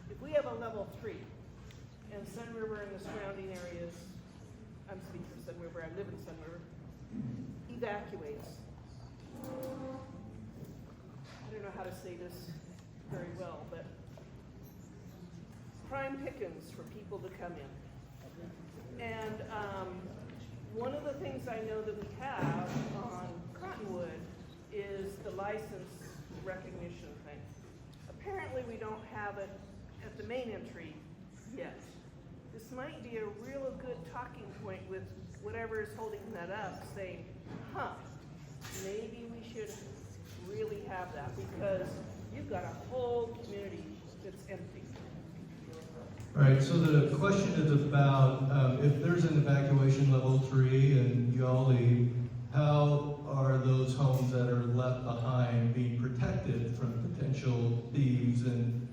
if we have a level 3 and Sun River and the surrounding areas, I'm speaking of Sun River, I live in Sun River, evacuates. I don't know how to say this very well, but prime pickings for people to come in. And one of the things I know that we have on Cottonwood is the license recognition thing. Apparently we don't have it at the main entry yet. This might be a real good talking point with whatever is holding that up, saying, maybe we should really have that, because you've got a whole community that's empty. All right, so the question is about if there's an evacuation level 3 and you all leave, how are those homes that are left behind being protected from potential thieves? And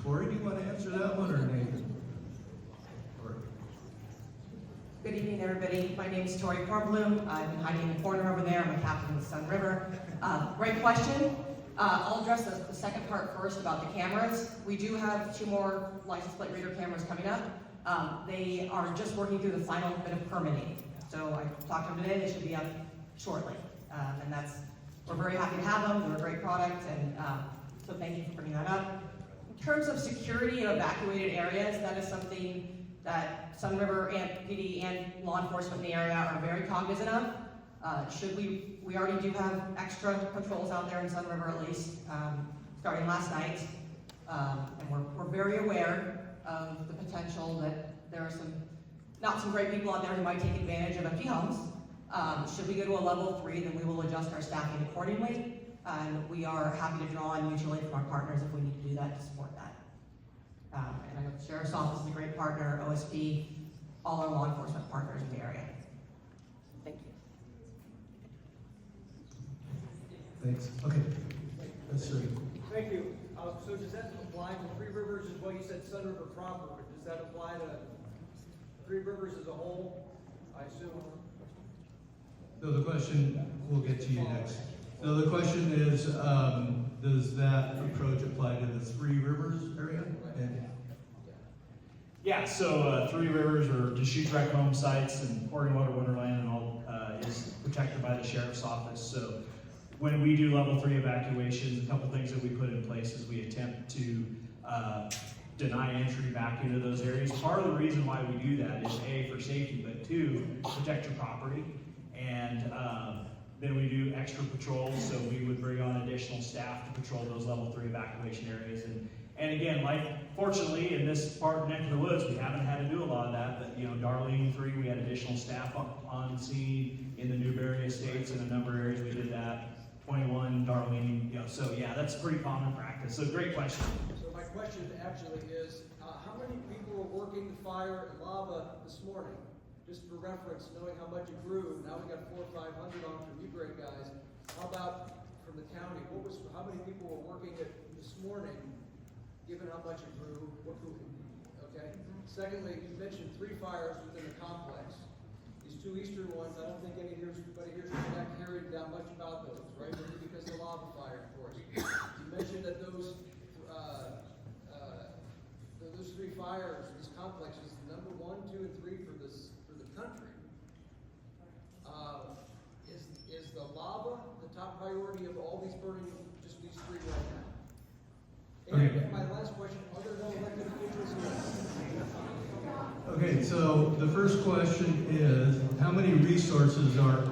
Tori, do you want to answer that one, or Nathan? Good evening, everybody. My name is Tori Corbloom. I'm hiding in the corner over there. I'm a captain of the Sun River. Great question. I'll address the second part first about the cameras. We do have 2 more license plate reader cameras coming up. They are just working through the final bit of permitting. So I talked to them today. They should be up shortly. And we're very happy to have them. They're a great product, and so thank you for bringing that up. In terms of security of evacuated areas, that is something that Sun River and PD and law enforcement in the area are very cognizant of. We already do have extra patrols out there in Sun River, at least, starting last night. And we're very aware of the potential that there are not some great people out there who might take advantage of empty homes. Should we go to a level 3, then we will adjust our staffing accordingly. And we are happy to draw on mutual aid from our partners if we need to do that to support that. And I know the Sheriff's Office is a great partner, OSP, all our law enforcement partners in the area. Thank you. Thanks. Okay. That's right. Thank you. So does that apply to Three Rivers as well? You said Sun River proper, but does that apply to Three Rivers as a whole, I assume? So the question, we'll get to you next. So the question is, does that approach apply to the Three Rivers area? Yeah, so 3 Rivers or Deschutes Rec home sites and Oregon Water Wonderland and all is protected by the Sheriff's Office. So when we do level 3 evacuations, a couple things that we put in place is we attempt to deny entry back into those areas. Part of the reason why we do that is A, for safety, but 2, protect your property. And then we do extra patrols, so we would bring on additional staff to patrol those level 3 evacuation areas. And again, fortunately, in this neck of the woods, we haven't had to do a lot of that, but in Darlene 3, we had additional staff on scene. In the Newberry Estates, in a number of areas, we did that. 21, Darlene, so yeah, that's pretty common practice. So great question. So my question actually is, how many people were working the fire and lava this morning? Just for reference, knowing how much it grew, now we got 400 or 500 on from you great guys. How about from the county? How many people were working it this morning, given how much it grew? Okay. Secondly, you mentioned 3 fires within the complex. These 2 eastern ones, I don't think anybody here's not hearing that much about those, right? Maybe because of the lava fire, of course. You mentioned that those 3 fires, these complexes, number 1, 2, and 3 for the country. Is the lava the top priority of all these burning, just these 3 right now? And Okay. my last question, are there no elected officials here? Okay, so the first question is, how many resources are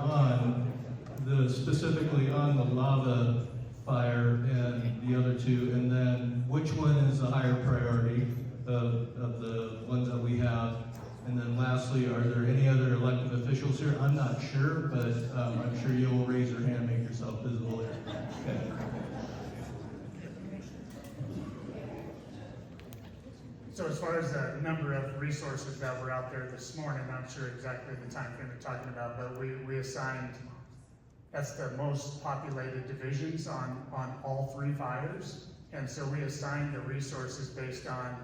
specifically on the lava fire and the other 2, and then which one is the higher priority of the ones that we have? And then lastly, are there any other elected officials here? I'm not sure, but I'm sure you'll raise your hand and make yourself visible there. Okay. So as far as the number of resources that were out there this morning, I'm not sure exactly the time frame you're talking about, but we assigned, that's the most populated divisions on all 3 fires. And so we assigned the resources based on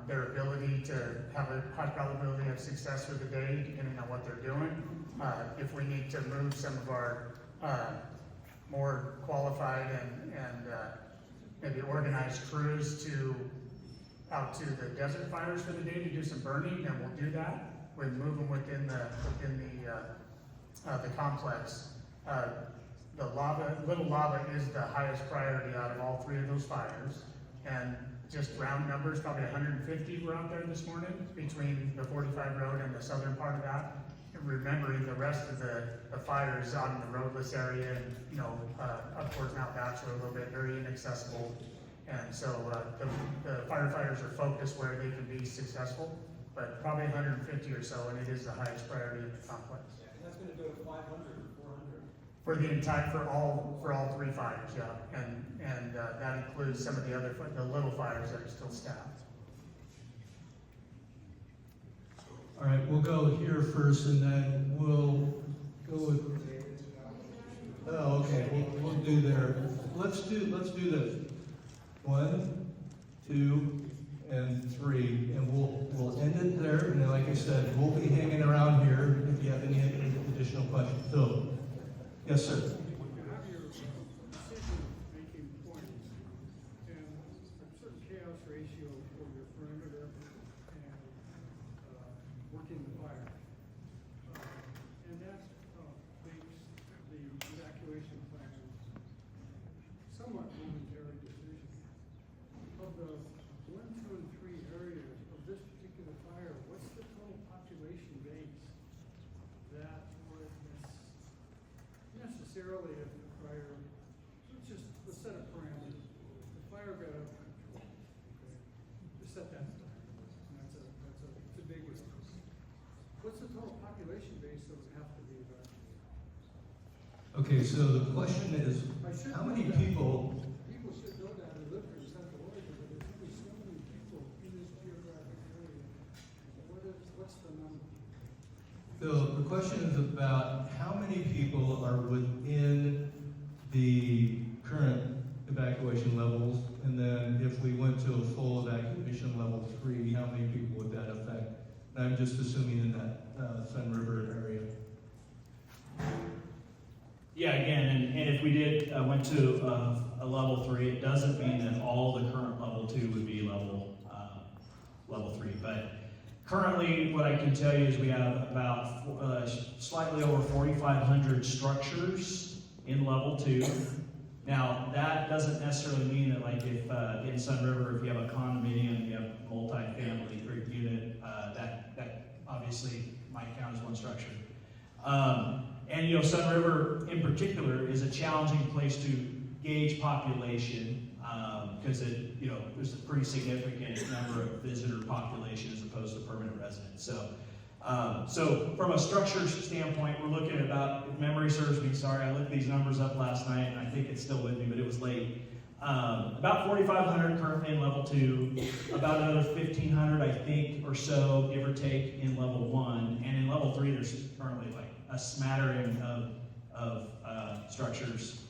their ability to have a high probability of success for the day, depending on what they're doing. If we need to move some of our more qualified and maybe organized crews out to the desert fires for the day to do some burning, then we'll do that. We move them within the complex. The little lava is the highest priority out of all 3 of those fires, and just round numbers, probably 150 were out there this morning between the 45 road and the southern part of that. And remembering the rest of the fires out in the roadless area and up towards Mount Bachelor a little bit, very inaccessible. And so the firefighters are focused where they can be successful, but probably 150 or so, and it is the highest priority in the complex. Yeah, and that's going to go to 500 or 400. For all 3 fires, yeah, and that includes some of the little fires that are still staffed. All right, we'll go here first, and then we'll go with. Oh, okay, we'll do there. Let's do this. 1, 2, and 3, and we'll end it there. And then, like I said, we'll be hanging around here if you have any additional questions. Phil. Yes, sir. You have your decision-making points and a certain chaos ratio for your perimeter and working the fire. And that makes the evacuation plan somewhat momentary decision. Of the 1, 2, and 3 areas of this particular fire, what's the total population base that would necessarily if the fire, let's set a parameter. The fire got out of control. Okay. Just set that aside. And that's a big one. What's the total population base that would have to be evacuated? Okay, so the question is, how many people? People should know that and live here in Central Oregon, but there's only so many people in this geographic area. What's the number? So the question is about how many people are within the current evacuation levels, and then if we went to a full evacuation level 3, how many people would that affect? And I'm just assuming in that Sun River area. Yeah, again, and if we did went to a level 3, it doesn't mean that all the current level 2 would be level 3. But currently, what I can tell you is we have about slightly over 4,500 structures in level 2. Now, that doesn't necessarily mean that, like, if in Sun River, if you have a condominium, you have multi-family group unit, that obviously might count as one structure. And Sun River in particular is a challenging place to gauge population. because there's a pretty significant number of visitor population as opposed to permanent residents. So from a structure standpoint, we're looking at about, if memory serves me, sorry, I looked these numbers up last night, and I think it's still with me, but it was late. About 4,500 currently in level 2, about another 1,500, I think, or so, give or take, in level 1, and in level 3, there's currently like a smattering of structures,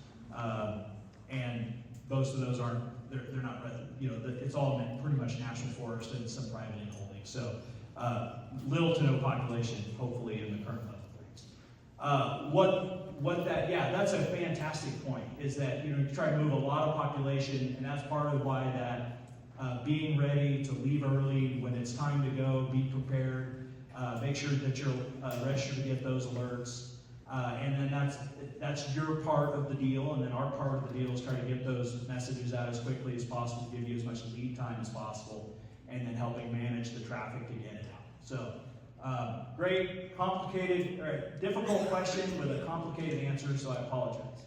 and most of those aren't, they're not, it's all pretty much national forest and some private in holding. So little to no population, hopefully, in the current level 3s. That's a fantastic point, is that you try to move a lot of population, and that's part of why that being ready to leave early when it's time to go, be prepared, make sure that you're registered to get those alerts, and then that's your part of the deal, and then our part of the deal is try to get those messages out as quickly as possible, give you as much lead time as possible, and then helping manage the traffic to get it out. So great, complicated, or difficult question with a complicated answer, so I apologize.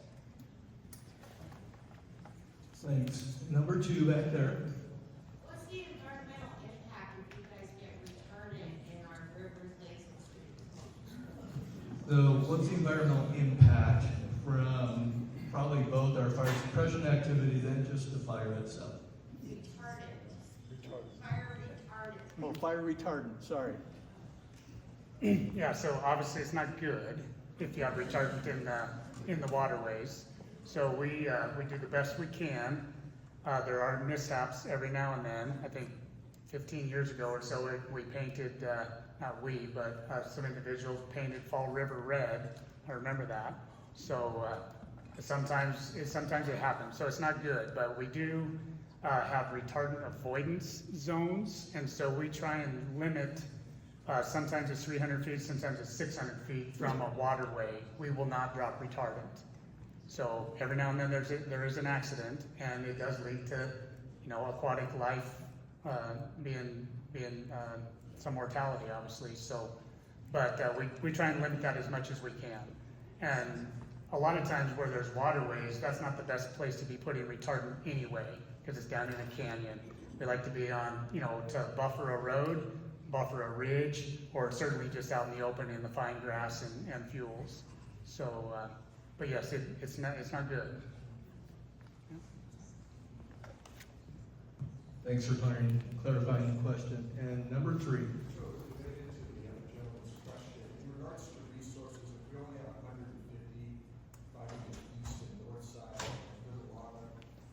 Thanks. Number 2 back there. What's the environmental impact if you guys get retarded in our rivers, lakes, and streams? So what's the environmental impact from probably both our fire suppression activities and just the fire itself? Fire retardant. Oh, fire retardant, sorry. Yeah, so obviously it's not good if you have retardant in the waterways. So we do the best we can. There are mishaps every now and then. I think 15 years ago or so we painted, not we, but some individuals painted Fall River red. I remember that. So sometimes it happens. So it's not good, but we do have retardant avoidance zones, and so we try and limit. Sometimes it's 300 feet, sometimes it's 600 feet from a waterway. We will not drop retardant. So every now and then there is an accident, and it does lead to, aquatic life being some mortality, obviously. So, but we try and limit that as much as we can. And a lot of times where there's waterways, that's not the best place to be putting retardant anyway, because it's down in a canyon. We like to be on, to buffer a road, buffer a ridge, or certainly just out in the open in the fine grass and fuels. So, but yes, it's not good. Thanks for clarifying the question. And number 3. So related to the other gentleman's question, in regards to resources, if we only have 150 fighting the east and north side of Little Lava,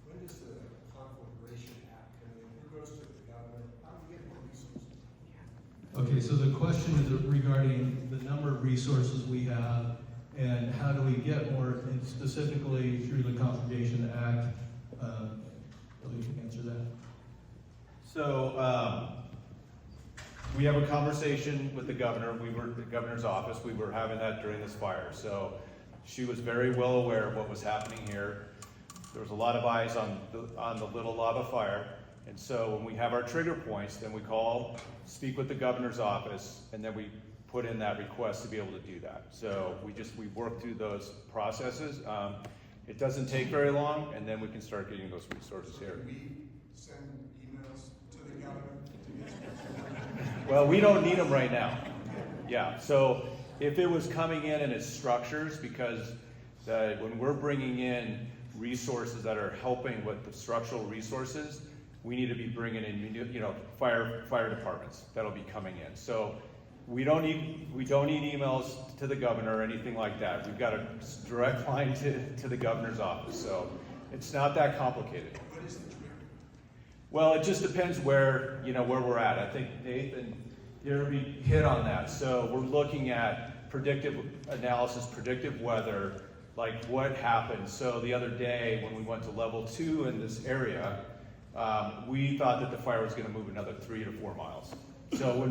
when does the Conflagration Act come in? Who goes to the governor? How do we get more resources? Okay, so the question is regarding the number of resources we have and how do we get more, and specifically through the Conflagration Act. Billy can answer that. So we have a conversation with the governor. We were at the governor's office. We were having that during this fire. So she was very well aware of what was happening here. There was a lot of eyes on the Little Lava fire. And so when we have our trigger points, then we call, speak with the governor's office, and then we put in that request to be able to do that. So we work through those processes. It doesn't take very long, and then we can start getting those resources here. Can we send emails to the governor? Well, we don't need them right now. Yeah, so if it was coming in its structures, because when we're bringing in resources that are helping with the structural resources, we need to be bringing in, fire departments that'll be coming in. So we don't need emails to the governor or anything like that. We've got a direct line to the governor's office, so it's not that complicated. What is the trigger? Well, it just depends where we're at. I think Nathan Derby hit on that. So we're looking at predictive analysis, predictive weather, like what happened. So the other day when we went to level 2 in this area, we thought that the fire was going to move another 3 to 4 miles. So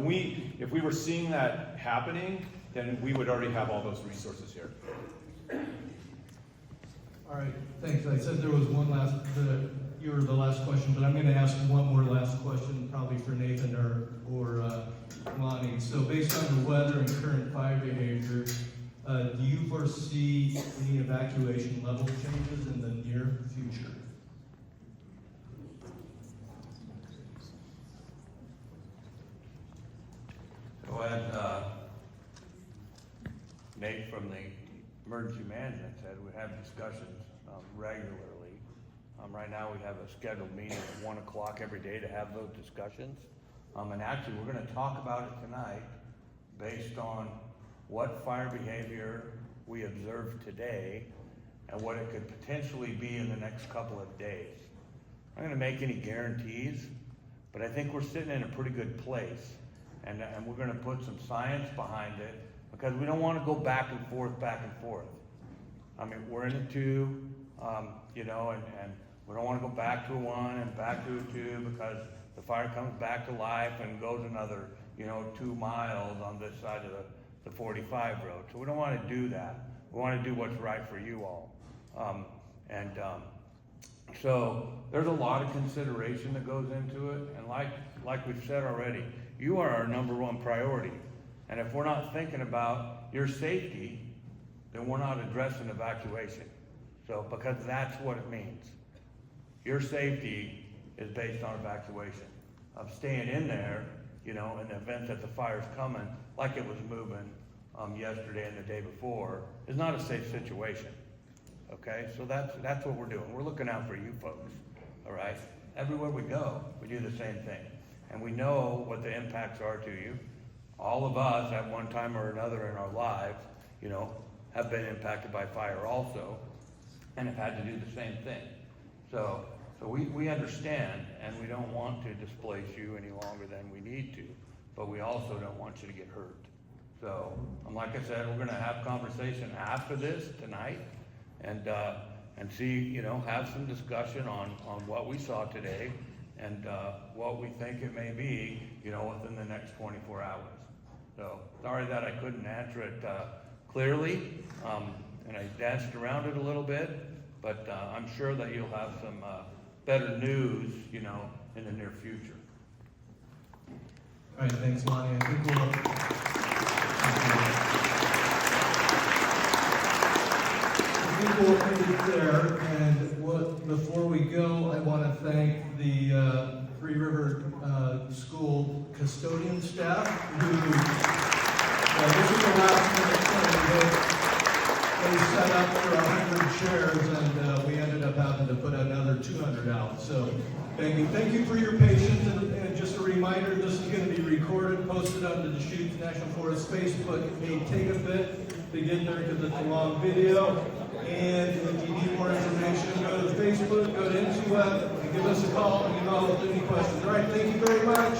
if we were seeing that happening, then we would already have all those resources here. All right, thanks. I said there was one last, you were the last question, but I'm going to ask one more last question, probably for Nathan or Lonnie. So based on the weather and current fire behavior, do you foresee any evacuation level changes in the near future? as Nate from the emergency management said, we have discussions regularly. Right now, we have a scheduled meeting at 1 o'clock every day to have those discussions. And actually, we're gonna talk about it tonight based on what fire behavior we observed today and what it could potentially be in the next couple of days. I'm not gonna make any guarantees, but I think we're sitting in a pretty good place. And we're gonna put some science behind it because we don't wanna go back and forth. I mean, we're in a 2, you know, and we don't wanna go back to a 1 and back to a 2 because the fire comes back to life and goes another, you know, 2 miles on this side of the 45 road. So we don't wanna do that. We wanna do what's right for you all. So there's a lot of consideration that goes into it, and like we've said already, you are our number 1 priority. And if we're not thinking about your safety, then we're not addressing evacuation. So, because that's what it means. Your safety is based on evacuation. Of staying in there, you know, in the event that the fire's coming, like it was moving yesterday and the day before, is not a safe situation. Okay, so that's what we're doing. We're looking out for you folks, all right? Everywhere we go, we do the same thing. And we know what the impacts are to you. All of us at one time or another in our lives, you know, have been impacted by fire also, and have had to do the same thing. So we understand, and we don't want to displace you any longer than we need to, but we also don't want you to get hurt. So, like I said, we're gonna have conversation after this tonight, and see, you know, have some discussion on what we saw today, and what we think it may be, you know, within the next 24 hours. So, sorry that I couldn't answer it clearly, and I danced around it a little bit, but I'm sure that you'll have some better news, you know, in the near future. All right, thanks, Lonnie. I think we'll end it there. And before we go, I want to thank the Three River School custodian staff who, this is the last minute thing. They set up for 100 chairs, and we ended up having to put another 200 out. So thank you. Thank you for your patience. And just a reminder, this is going to be recorded, posted on the Deschutes National Forest Facebook. It may take a bit to get there because it's a long video. And if you need more information, go to Facebook, go to Intuit, and give us a call, and you know, with any questions. All right, thank you very much.